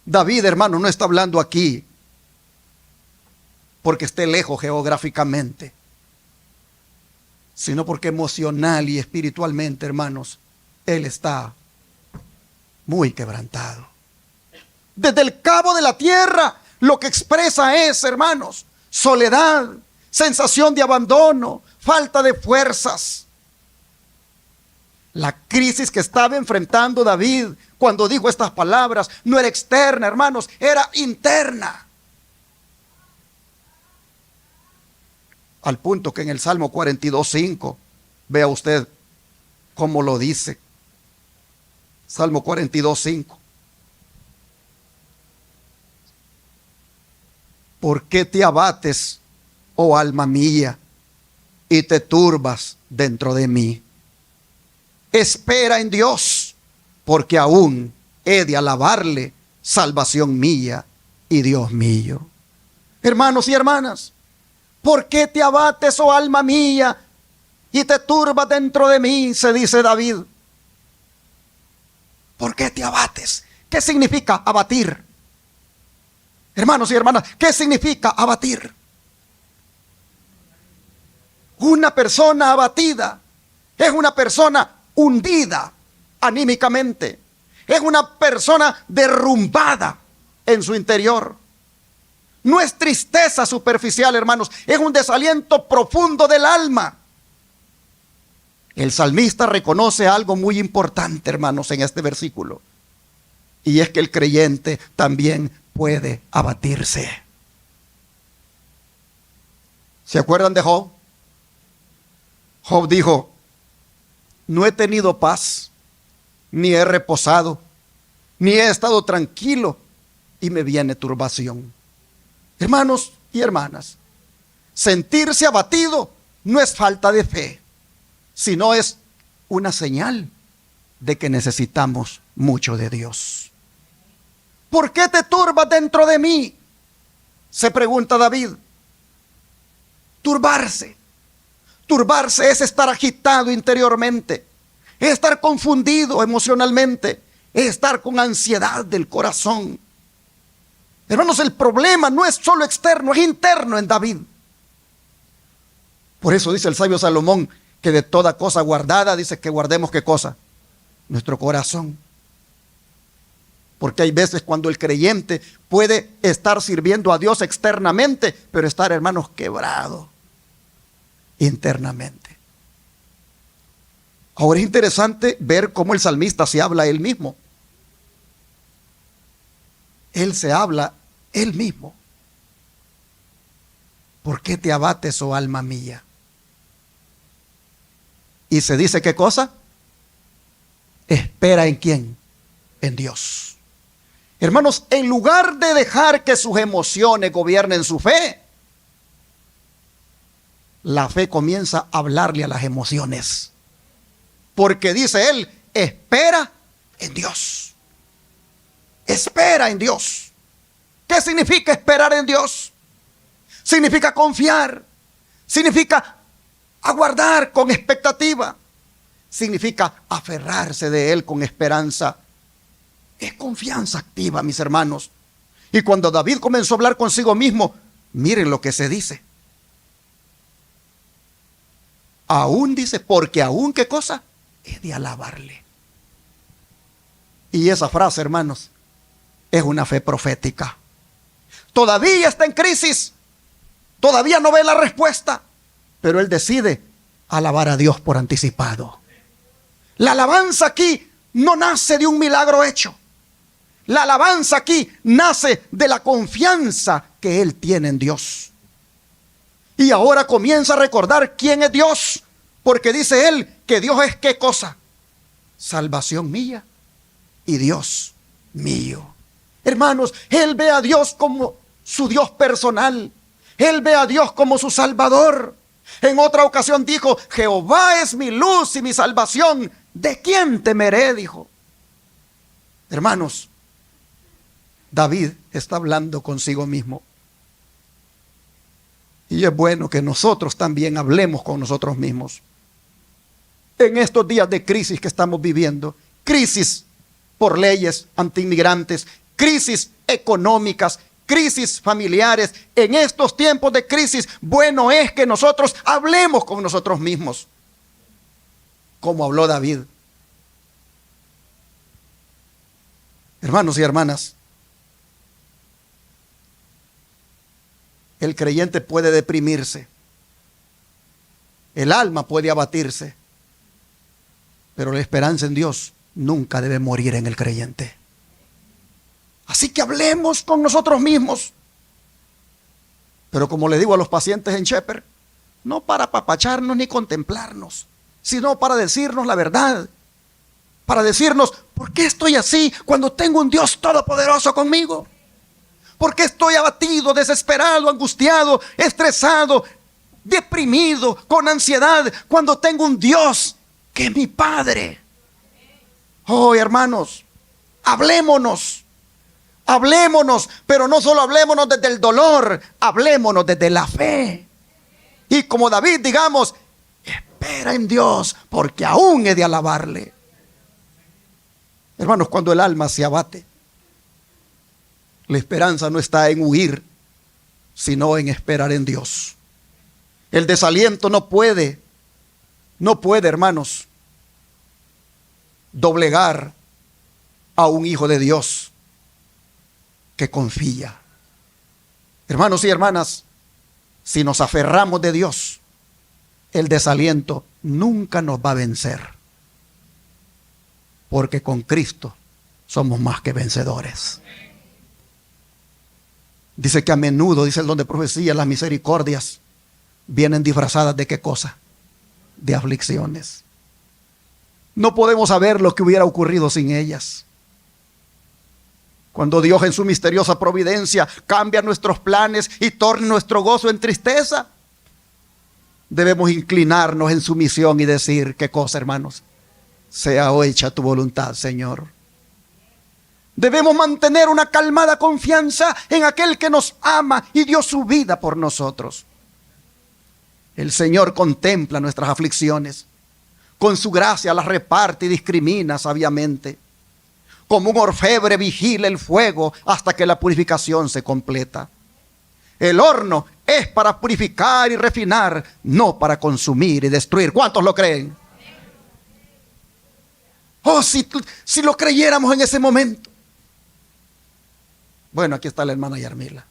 David, hermano, no está hablando aquí porque esté lejos geográficamente, sino porque emocional y espiritualmente, hermanos, él está muy quebrantado. Desde el cabo de la tierra, lo que expresa es, hermanos, soledad, sensación de abandono, falta de fuerzas. La crisis que estaba enfrentando David cuando dijo estas palabras no era externa, hermanos, era interna. Al punto que en el Salmo 42:5, vea usted cómo lo dice. Salmo 42:5. ¿Por qué te abates, oh alma mía, y te turbas dentro de mí? Espera en Dios, porque aún he de alabarle, salvación mía y Dios mío. Hermanos y hermanas, ¿por qué te abates, oh alma mía, y te turbas dentro de mí, se dice David. ¿Por qué te abates? ¿Qué significa abatir? Hermanos y hermanas, ¿qué significa abatir? Una persona abatida es una persona hundida anímicamente. Es una persona derrumbada en su interior. No es tristeza superficial, hermanos, es un desaliento profundo del alma. El salmista reconoce algo muy importante, hermanos, en este versículo. Y es que el creyente también puede abatirse. ¿Se acuerdan de Job? Job dijo: no he tenido paz, ni he reposado, ni he estado tranquilo, y me viene turbación. Hermanos y hermanas, sentirse abatido no es falta de fe, sino es una señal de que necesitamos mucho de Dios. ¿Por qué te turbas dentro de mí?, se pregunta David. Turbarse es estar agitado interiormente, es estar confundido emocionalmente, es estar con ansiedad del corazón. Hermanos, el problema no es solo externo, es interno en David. Por eso dice el sabio Salomón que de toda cosa guardada, dice que guardemos ¿qué cosa? Nuestro corazón. Porque hay veces cuando el creyente puede estar sirviendo a Dios externamente, pero estar, hermanos, quebrado internamente. Ahora es interesante ver cómo el salmista se habla a él mismo. Él se habla él mismo. ¿Por qué te abates, oh alma mía? Y se dice ¿qué cosa? Espera ¿en quién? En Dios. Hermanos, en lugar de dejar que sus emociones gobiernen su fe, la fe comienza a hablarle a las emociones. Porque dice él, espera en Dios. Espera en Dios. ¿Qué significa esperar en Dios? Significa confiar. Significa aguardar con expectativa. Significa aferrarse de Él con esperanza. Es confianza activa, mis hermanos. Y cuando David comenzó a hablar consigo mismo, miren lo que se dice. Aún dice, porque aún ¿qué cosa? He de alabarle. Y esa frase, hermanos, es una fe profética. Todavía está en crisis. Todavía no ve la respuesta. Pero él decide alabar a Dios por anticipado. La alabanza aquí no nace de un milagro hecho. La alabanza aquí nace de la confianza que él tiene en Dios. Y ahora comienza a recordar quién es Dios. Porque dice él que Dios es ¿qué cosa? Salvación mía y Dios mío. Hermanos, él ve a Dios como su Dios personal. Él ve a Dios como su Salvador. En otra ocasión dijo, Jehová es mi luz y mi salvación. ¿De quién temeré? Dijo. Hermanos, David está hablando consigo mismo. Y es bueno que nosotros también hablemos con nosotros mismos. En estos días de crisis que estamos viviendo, crisis por leyes antiinmigrantes, crisis económicas, crisis familiares, en estos tiempos de crisis, bueno es que nosotros hablemos con nosotros mismos, como habló David. Hermanos y hermanas, el creyente puede deprimirse, el alma puede abatirse, pero la esperanza en Dios nunca debe morir en el creyente. Así que hablemos con nosotros mismos. Pero como le digo a los pacientes en Shepherd, no para apapacharnos ni contemplarnos, sino para decirnos la verdad. Para decirnos, ¿por qué estoy así cuando tengo un Dios todopoderoso conmigo? ¿Por qué estoy abatido, desesperado, angustiado, estresado, deprimido, con ansiedad, cuando tengo un Dios que es mi Padre? Oh, hermanos, hablémonos. Hablémonos, pero no solo hablémonos desde el dolor, hablémonos desde la fe. Y como David, digamos, espera espera en Dios, porque aún he de alabarle. Hermanos, cuando el alma se abate, la esperanza no está en huir, sino en esperar en Dios. El desaliento no puede, hermanos, doblegar a un hijo de Dios que confía. Hermanos y hermanas, si nos aferramos de Dios, el desaliento nunca nos va a vencer, porque con Cristo somos más que vencedores. Dice que a menudo, dice el don de profecía, las misericordias vienen disfrazadas ¿de qué cosa? De aflicciones. No podemos saber lo que hubiera ocurrido sin ellas. Cuando Dios en su misteriosa providencia cambia nuestros planes y torna nuestro gozo en tristeza, debemos inclinarnos en sumisión y decir, ¿qué cosa, hermanos? Sea hecha tu voluntad, Señor. Debemos mantener una calmada confianza en aquel que nos ama y dio su vida por nosotros. El Señor contempla nuestras aflicciones. Con su gracia las reparte y discrimina sabiamente. Como un orfebre vigila el fuego hasta que la purificación se completa. El horno es para purificar y refinar, no para consumir y destruir. ¿Cuántos lo creen? Oh, si lo creyéramos en ese momento. Bueno, aquí está la hermana Yarmila.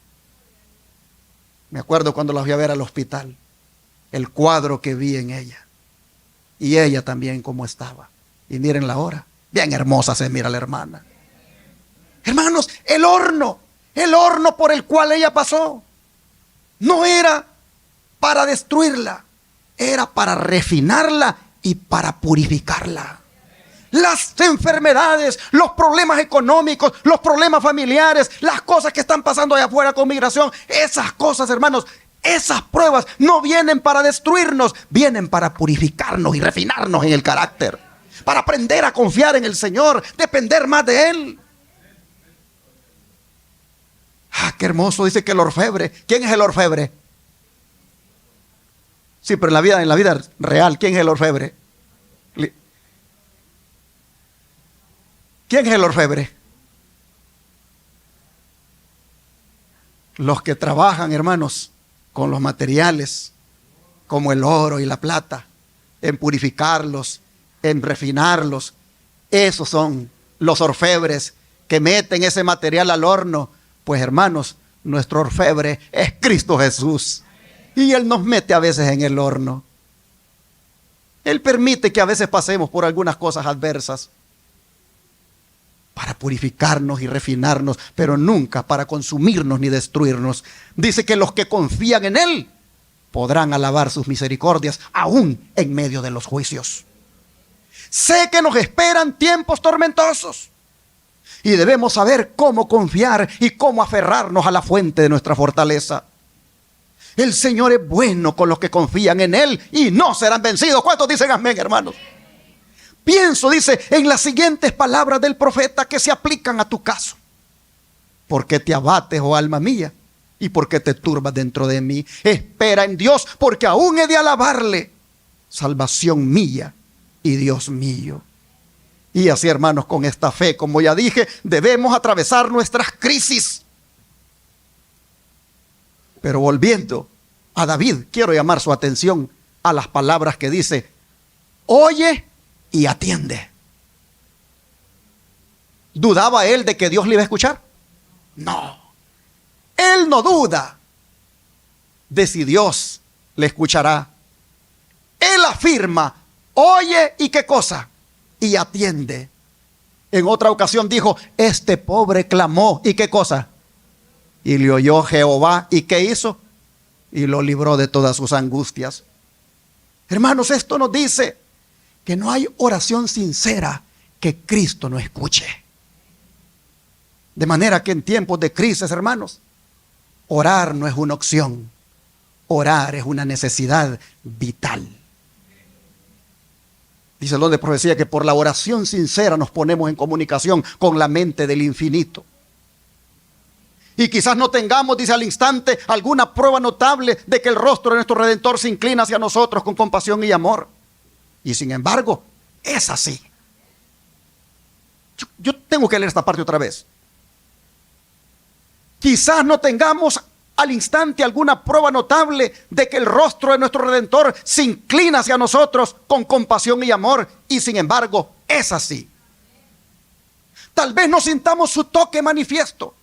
Me acuerdo cuando la fui a ver al hospital, el cuadro que vi en ella. Y ella también como estaba. Y miren la hora. Bien hermosa se mira la hermana. Hermanos, el horno por el cual ella pasó, no era para destruirla, era para refinarla y para purificarla. Las enfermedades, los problemas económicos, los problemas familiares, las cosas que están pasando allá afuera con migración, esas cosas, hermanos, esas pruebas no vienen para destruirnos, vienen para purificarnos y refinarnos en el carácter, para aprender a confiar en el Señor, depender más de Él. Ah, qué hermoso, dice que el orfebre. ¿Quién es el orfebre? Sí, pero en la vida real, ¿quién es el orfebre? ¿Quién es el orfebre? Los que trabajan, hermanos, con los materiales, como el oro y la plata, en purificarlos, en refinarlos. Esos son los orfebres que meten ese material al horno. Pues hermanos, nuestro orfebre es Cristo Jesús. Y Él nos mete a veces en el horno. Él permite que a veces pasemos por algunas cosas adversas para purificarnos y refinarnos, pero nunca para consumirnos ni destruirnos. Dice que los que confían en Él podrán alabar sus misericordias aún en medio de los juicios. Sé que nos esperan tiempos tormentosos y debemos saber cómo confiar y cómo aferrarnos a la fuente de nuestra fortaleza. El Señor es bueno con los que confían en Él y no serán vencidos. ¿Cuántos dicen amén, hermanos? Pienso, dice, en las siguientes palabras del profeta que se aplican a tu caso. ¿Por qué te abates, oh alma mía? ¿Y por qué te turbas dentro de mí? Espera en Dios, porque aún he de alabarle, salvación mía y Dios mío. Y así, hermanos, con esta fe, como ya dije, debemos atravesar nuestras crisis. Pero volviendo a David, quiero llamar su atención a las palabras que dice: oye y atiende. ¿Dudaba él de que Dios le iba a escuchar? No. Él no duda de si Dios le escuchará. Él afirma: oye y qué cosa, y atiende. En otra ocasión dijo: este pobre clamó, ¿y qué cosa? Y le oyó Jehová, ¿y qué hizo? Y lo libró de todas sus angustias. Hermanos, esto nos dice que no hay oración sincera que Cristo no escuche. De manera que en tiempos de crisis, hermanos, orar no es una opción. Orar es una necesidad vital. Dice el don de profecía que por la oración sincera nos ponemos en comunicación con la mente del infinito. Y quizás no tengamos, dice, al instante alguna prueba notable de que el rostro de nuestro Redentor se inclina hacia nosotros con compasión y amor. Y sin embargo, es así. Yo tengo que leer esta parte otra vez. Quizás no tengamos al instante alguna prueba notable de que el rostro de nuestro Redentor se inclina hacia nosotros con compasión y amor, y sin embargo es así. Tal vez no sintamos su toque manifiesto,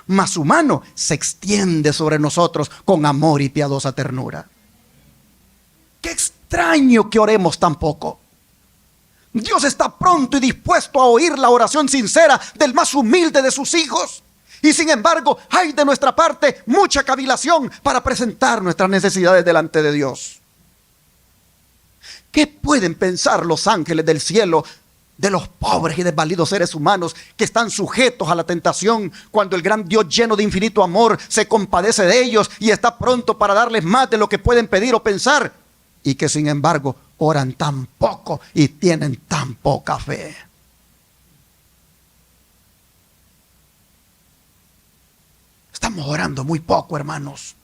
mas su mano se extiende sobre nosotros con amor y piadosa ternura. Qué extraño que oremos tan poco. Dios está pronto y dispuesto a oír la oración sincera del más humilde de sus hijos. Y sin embargo, hay de nuestra parte mucha cavilación para presentar nuestras necesidades delante de Dios. ¿Qué pueden pensar los ángeles del cielo de los pobres y desvalidos seres humanos que están sujetos a la tentación, cuando el gran Dios lleno de infinito amor se compadece de ellos y está pronto para darles más de lo que pueden pedir o pensar, y que sin embargo oran tan poco y tienen tan poca fe? Estamos orando muy poco, hermanos.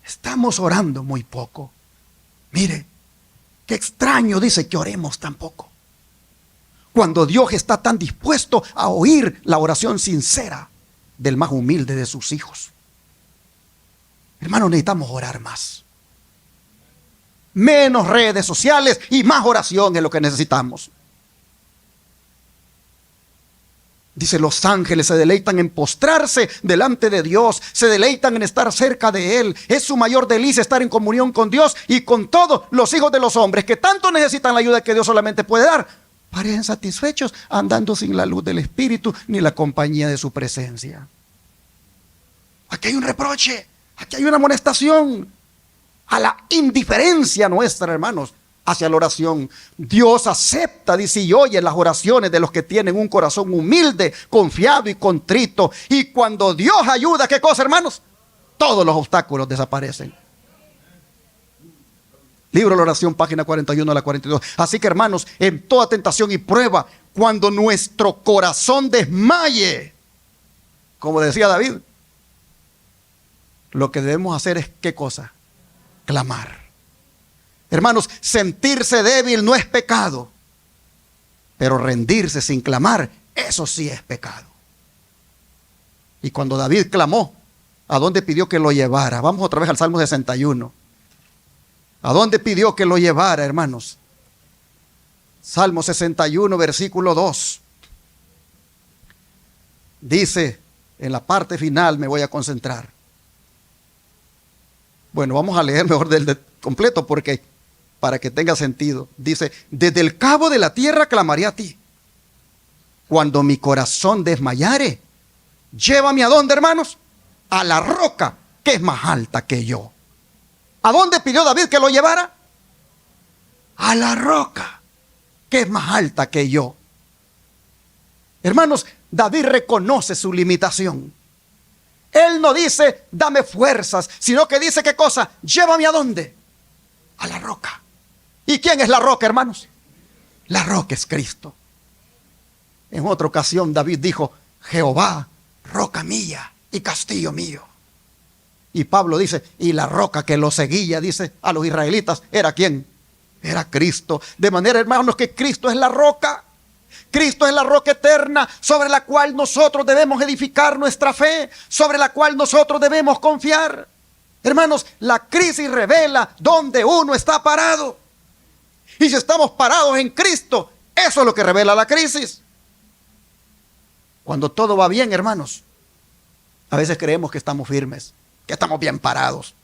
Estamos orando muy poco. Mire, qué extraño dice que oremos tan poco, cuando Dios está tan dispuesto a oír la oración sincera del más humilde de sus hijos. Hermanos, necesitamos orar más. Menos redes sociales y más oración es lo que necesitamos. Dice, los ángeles se deleitan en postrarse delante de Dios, se deleitan en estar cerca de Él. Es su mayor delicia estar en comunión con Dios y con todos los hijos de los hombres que tanto necesitan la ayuda que Dios solamente puede dar. Parecen satisfechos andando sin la luz del Espíritu ni la compañía de su presencia. Aquí hay un reproche, aquí hay una amonestación a la indiferencia nuestra, hermanos, hacia la oración. Dios acepta, dice, y oye las oraciones de los que tienen un corazón humilde, confiado y contrito. Y cuando Dios ayuda, ¿qué cosa, hermanos? Todos los obstáculos desaparecen. Libro de la Oración, página 41 a la 42. Así que, hermanos, en toda tentación y prueba, cuando nuestro corazón desmaye, como decía David, lo que debemos hacer es, ¿qué cosa? Clamar. Hermanos, sentirse débil no es pecado, pero rendirse sin clamar, eso sí es pecado. Y cuando David clamó, ¿a dónde pidió que lo llevara? Vamos otra vez al Salmo 61. ¿A dónde pidió que lo llevara, hermanos? Salmo 61, versículo 2. Dice, en la parte final me voy a concentrar. Bueno, vamos a leer mejor del completo porque para que tenga sentido. Dice, desde el cabo de la tierra clamaré a ti. Cuando mi corazón desmayare, llévame ¿a dónde, hermanos? A la roca que es más alta que yo. ¿A dónde pidió David que lo llevara? A la roca que es más alta que yo. Hermanos, David reconoce su limitación. Él no dice, dame fuerzas, sino que dice, ¿qué cosa? Llévame ¿a dónde? A la roca. ¿Y quién es la roca, hermanos? La roca es Cristo. En otra ocasión David dijo, Jehová, roca mía y castillo mío. Y Pablo dice, y la roca que lo seguía, dice, a los israelitas, ¿era quién? Era Cristo. De manera, hermanos, que Cristo es la roca. Cristo es la roca eterna sobre la cual nosotros debemos edificar nuestra fe, sobre la cual nosotros debemos confiar. Hermanos, la crisis revela dónde uno está parado. Y si estamos parados en Cristo, eso es lo que revela la crisis. Cuando todo va bien, hermanos, a veces creemos que estamos firmes, que estamos bien parados.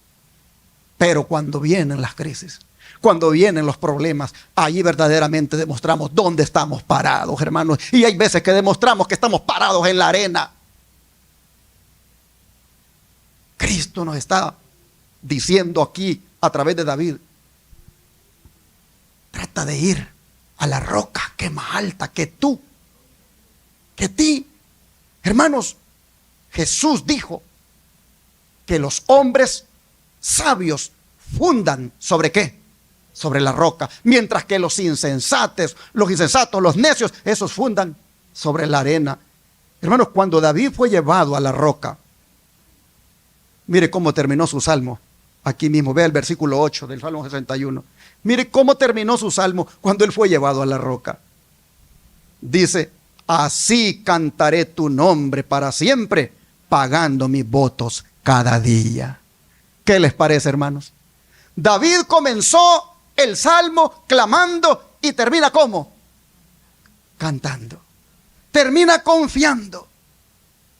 Pero cuando vienen las crisis, cuando vienen los problemas, allí verdaderamente demostramos dónde estamos parados, hermanos. Y hay veces que demostramos que estamos parados en la arena. Cristo nos está diciendo aquí a través de David, trata de ir a la roca que es más alta que tú, que ti. Hermanos, Jesús dijo que los hombres sabios fundan ¿sobre qué? Sobre la roca, mientras que los insensatos, los necios, esos fundan sobre la arena. Hermanos, cuando David fue llevado a la roca, mire cómo terminó su salmo. Aquí mismo, vea el versículo 8 del Salmo 61. Mire cómo terminó su salmo cuando él fue llevado a la roca. Dice, así cantaré tu nombre para siempre, pagando mis votos cada día. ¿Qué les parece, hermanos? David comenzó el salmo clamando y termina ¿cómo? Cantando. Termina confiando.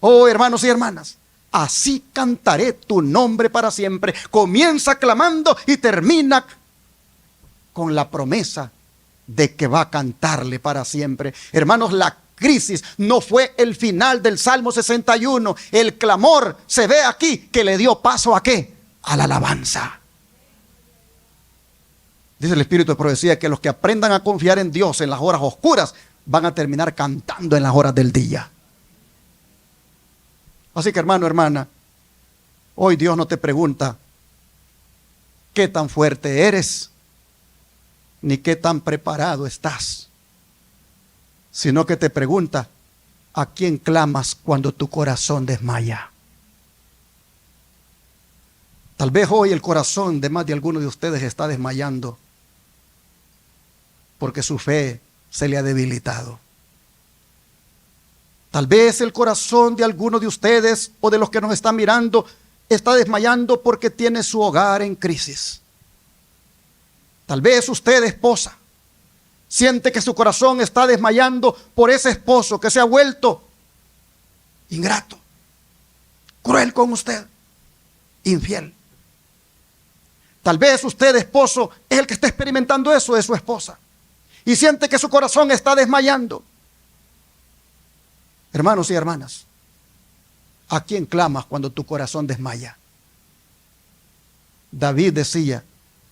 Oh, hermanos y hermanas, así cantaré tu nombre para siempre. Comienza clamando y termina con la promesa de que va a cantarle para siempre. Hermanos, la crisis no fue el final del Salmo 61. El clamor se ve aquí que le dio paso ¿a qué? A la alabanza. Dice el Espíritu de Profecía que los que aprendan a confiar en Dios en las horas oscuras van a terminar cantando en las horas del día. Así que, hermano, hermana, hoy Dios no te pregunta qué tan fuerte eres, ni qué tan preparado estás, sino que te pregunta a quién clamas cuando tu corazón desmaya. Tal vez hoy el corazón de más de alguno de ustedes está desmayando porque su fe se le ha debilitado. Tal vez el corazón de alguno de ustedes o de los que nos están mirando está desmayando porque tiene su hogar en crisis. Tal vez usted, esposa, siente que su corazón está desmayando por ese esposo que se ha vuelto ingrato, cruel con usted, infiel. Tal vez usted, esposo, es el que está experimentando eso de su esposa y siente que su corazón está desmayando. Hermanos y hermanas, ¿a quién clamas cuando tu corazón desmaya? David decía,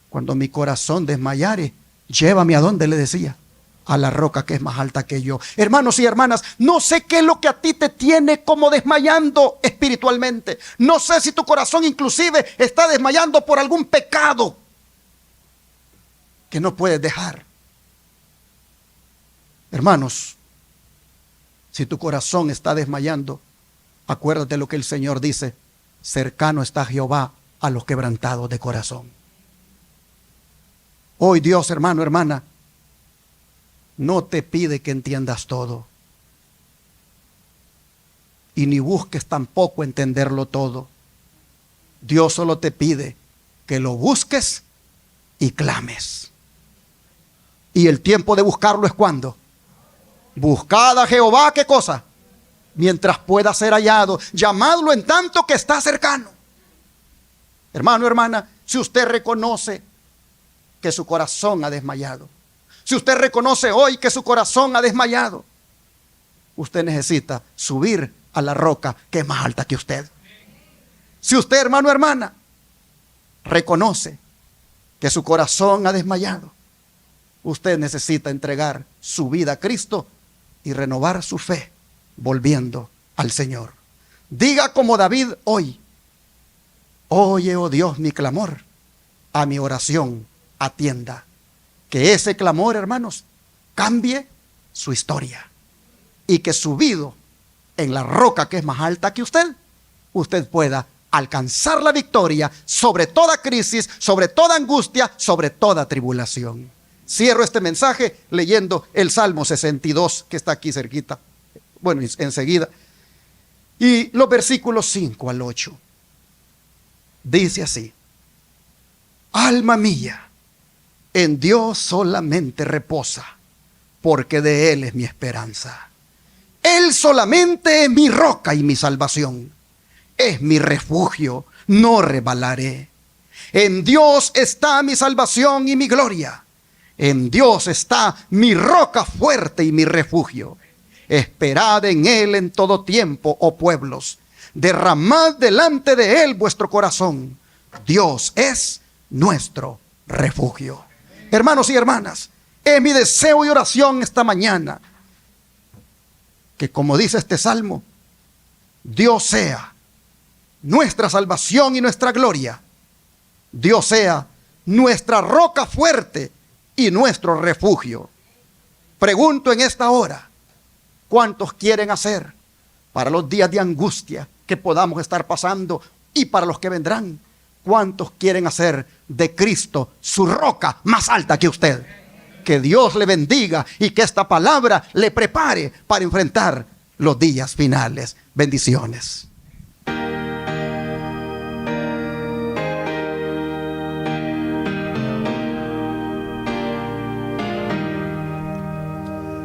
cuando mi corazón desmayare, llévame a donde, le decía, a la roca que es más alta que yo. Hermanos y hermanas, no sé qué es lo que a ti te tiene como desmayando espiritualmente. No sé si tu corazón inclusive está desmayando por algún pecado que no puedes dejar. Hermanos, si tu corazón está desmayando, acuérdate lo que el Señor dice, cercano está Jehová a los quebrantados de corazón. Hoy Dios, hermano, hermana, no te pide que entiendas todo. Y ni busques tampoco entenderlo todo. Dios solo te pide que lo busques y clames. Y el tiempo de buscarlo es ¿cuándo? Buscad a Jehová, ¿qué cosa? Mientras pueda ser hallado. Llamadlo en tanto que está cercano. Hermano, hermana, si usted reconoce que su corazón ha desmayado, si usted reconoce hoy que su corazón ha desmayado, usted necesita subir a la roca que es más alta que usted. Si usted, hermano, hermana, reconoce que su corazón ha desmayado, usted necesita entregar su vida a Cristo y renovar su fe volviendo al Señor. Diga como David hoy, oye, oh Dios, mi clamor, a mi oración atienda. Que ese clamor, hermanos, cambie su historia y que subido en la roca que es más alta que usted pueda alcanzar la victoria sobre toda crisis, sobre toda angustia, sobre toda tribulación. Cierro este mensaje leyendo el Salmo 62 que está aquí cerquita, bueno, enseguida, y los versículos 5 al 8. Dice así: alma mía, en Dios solamente reposa, porque de Él es mi esperanza. Él solamente es mi roca y mi salvación. Es mi refugio, no resbalaré. En Dios está mi salvación y mi gloria. En Dios está mi roca fuerte y mi refugio. Esperad en Él en todo tiempo, oh pueblos. Derramad delante de Él vuestro corazón. Dios es nuestro refugio. Hermanos y hermanas, es mi deseo y oración esta mañana que, como dice este salmo, Dios sea nuestra salvación y nuestra gloria. Dios sea nuestra roca fuerte y nuestro refugio. Pregunto en esta hora, ¿cuántos quieren hacer para los días de angustia que podamos estar pasando y para los que vendrán? ¿Cuántos quieren hacer de Cristo su roca más alta que usted? Que Dios le bendiga y que esta palabra le prepare para enfrentar los días finales. Bendiciones.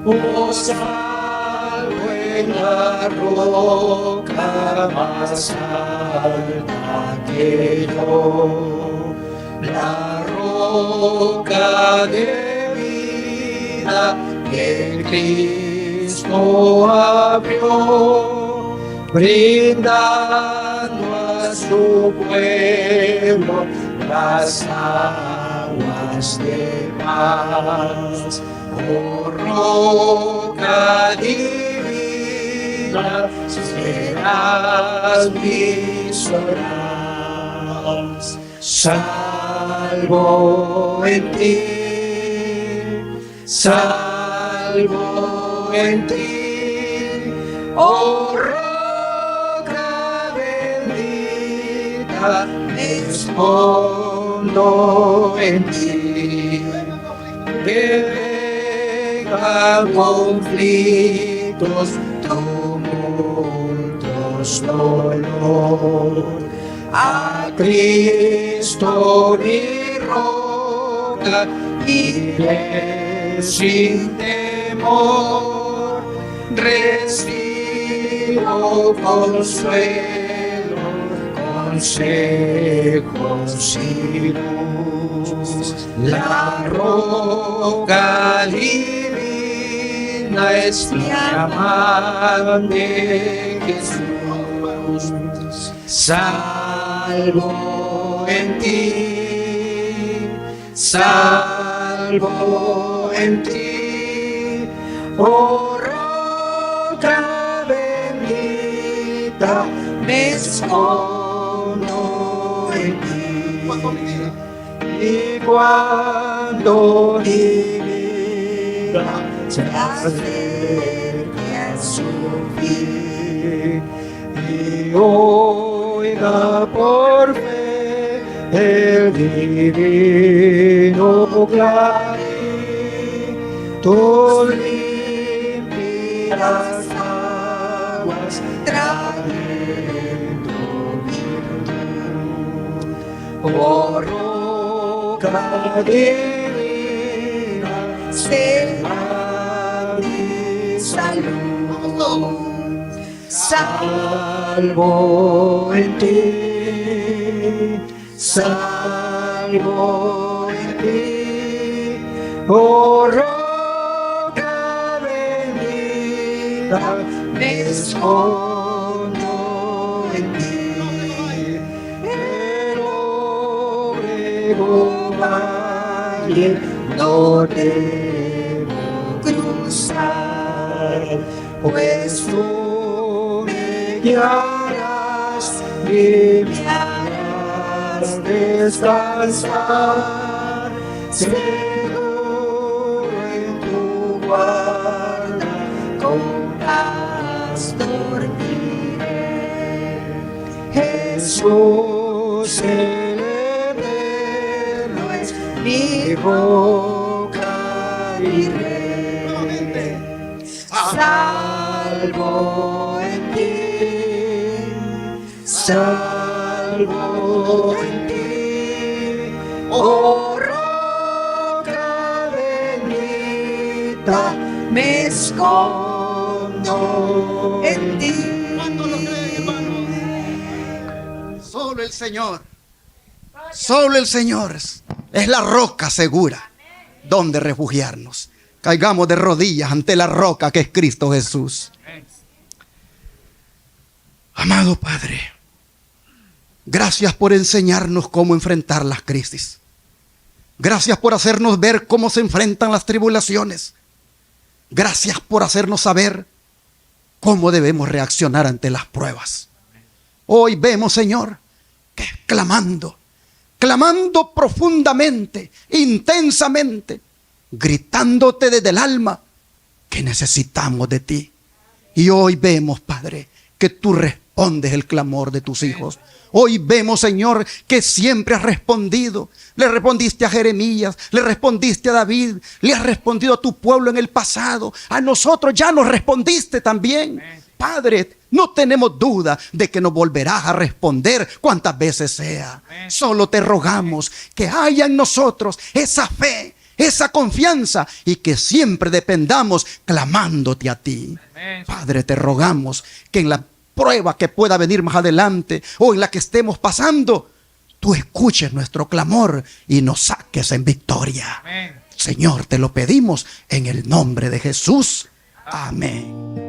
Oh, salvo en la roca más alta que yo, la roca de vida que Cristo abrió, brindando a su pueblo las aguas de paz. Oh, roca divina, serás mi solaz. Salvo en ti, salvo en ti, oh roca bendita, me escondo en ti. Conflictos, tumultos, dolor, a Cristo mi roca iré sin temor, recibo consuelo, consejos y luz, la roca divina es mi amante Jesús. Salvo en ti, salvo en ti, oh roca bendita, me escondo en ti. Y cuando mi vida se acerque a su fin y oiga por fe el divino clarín, tú limpias las aguas trayendo virtud. Oh roca divina, será mi salud. Salvo en ti, salvo en ti, oh roca bendita, me escondo en ti. El obrego valle no debo cruzar, pues tú guiarás y me harás descansar, seguro en tu guarda, con paz dormiré. Jesús el eterno es mi roca y rey, salvo en ti, salvo en ti, oh roca bendita, me escondo en ti. Solo el Señor es la roca segura donde refugiarnos. Caigamos de rodillas ante la roca que es Cristo Jesús. Amado Padre, gracias por enseñarnos cómo enfrentar las crisis. Gracias por hacernos ver cómo se enfrentan las tribulaciones. Gracias por hacernos saber cómo debemos reaccionar ante las pruebas. Hoy vemos, Señor, que clamando profundamente, intensamente, gritándote desde el alma que necesitamos de ti. Y hoy vemos, Padre, que tú respondes respondes el clamor de tus hijos. Hoy vemos, Señor, que siempre has respondido. Le respondiste a Jeremías, le respondiste a David, le has respondido a tu pueblo en el pasado. A nosotros ya nos respondiste también. Padre, no tenemos duda de que nos volverás a responder cuantas veces sea. Solo te rogamos que haya en nosotros esa fe, esa confianza, y que siempre dependamos clamándote a ti. Padre, te rogamos que en la prueba que pueda venir más adelante o en la que estemos pasando, tú escuches nuestro clamor y nos saques en victoria. Señor, te lo pedimos en el nombre de Jesús. Amén.